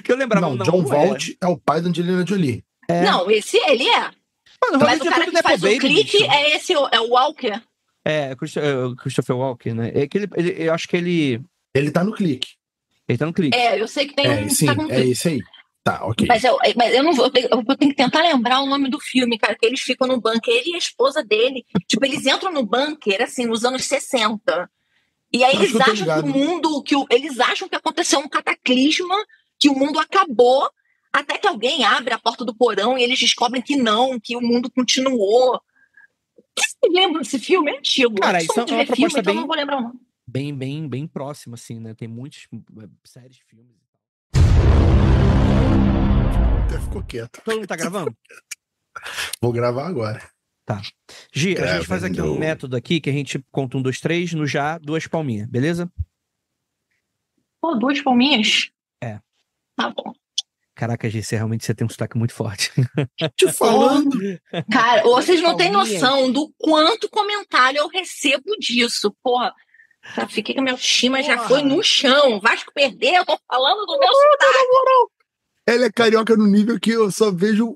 Que eu lembrava. Não, John Voight é o pai da Angelina Jolie. Não, ele é. Mano, mas o cara que faz o Clique é o Walker. O Christopher Walken, né? Eu acho que ele... Ele tá no Clique. Ele tá no Clique. Eu sei que tem sim, é esse aí. Tá, ok. Mas eu não vou. Eu tenho que tentar lembrar o nome do filme, cara, que eles ficam no bunker, ele e a esposa dele. Tipo, eles entram no bunker, assim, nos anos 60. E aí eles acham que o mundo. Eles acham que aconteceu um cataclisma, que o mundo acabou, até que alguém abre a porta do porão e eles descobrem que não, que o mundo continuou. Você lembra desse filme? É antigo. Cara, isso é uma proposta então não vou lembrar o nome. Bem próxima, assim, né? Tem muitas séries, filmes. Até ficou quieto. Todo mundo tá gravando? Vou gravar agora. Tá. Gi, a gente faz aqui um método aqui que a gente conta 1, 2, 3, no já, 2 palminhas, beleza? Pô, 2 palminhas? É. Tá bom. Caraca, Gi, você tem um sotaque muito forte. Te falando. Cara, vocês não têm noção do quanto comentário eu recebo disso, porra. Já fiquei com a minha autoestima, já foi no chão. Vasco perdeu, eu tô falando do meu sotaque. Ela é carioca no nível que eu só vejo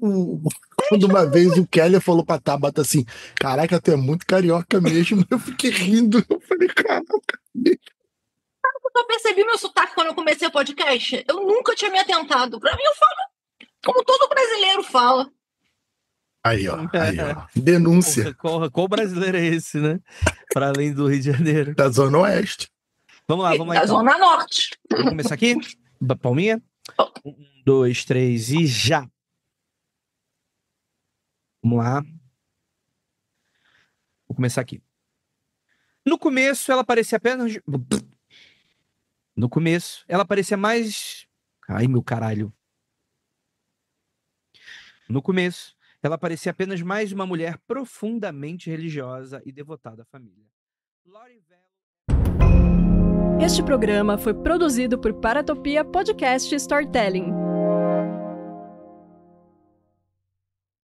quando uma vez o Keller falou pra Tabata assim, caraca, tu é muito carioca mesmo. Eu fiquei rindo. Eu falei, caraca. Eu percebi meu sotaque quando eu comecei o podcast. Eu nunca tinha me atentado. Pra mim, eu falo como todo brasileiro fala. Aí, ó. Denúncia. Qual brasileiro é esse, né? Para além do Rio de Janeiro. Da Zona Oeste. Vamos lá. Da Zona Norte. Vamos começar aqui? Palminha? 1, 2, 3 e já. Vamos lá. Vou começar aqui. No começo, ela parecia apenas... No começo, ela parecia mais... Ai, meu caralho. No começo, ela parecia apenas mais uma mulher profundamente religiosa e devotada à família. Lori Vallow... Este programa foi produzido por Paratopia Podcast Storytelling.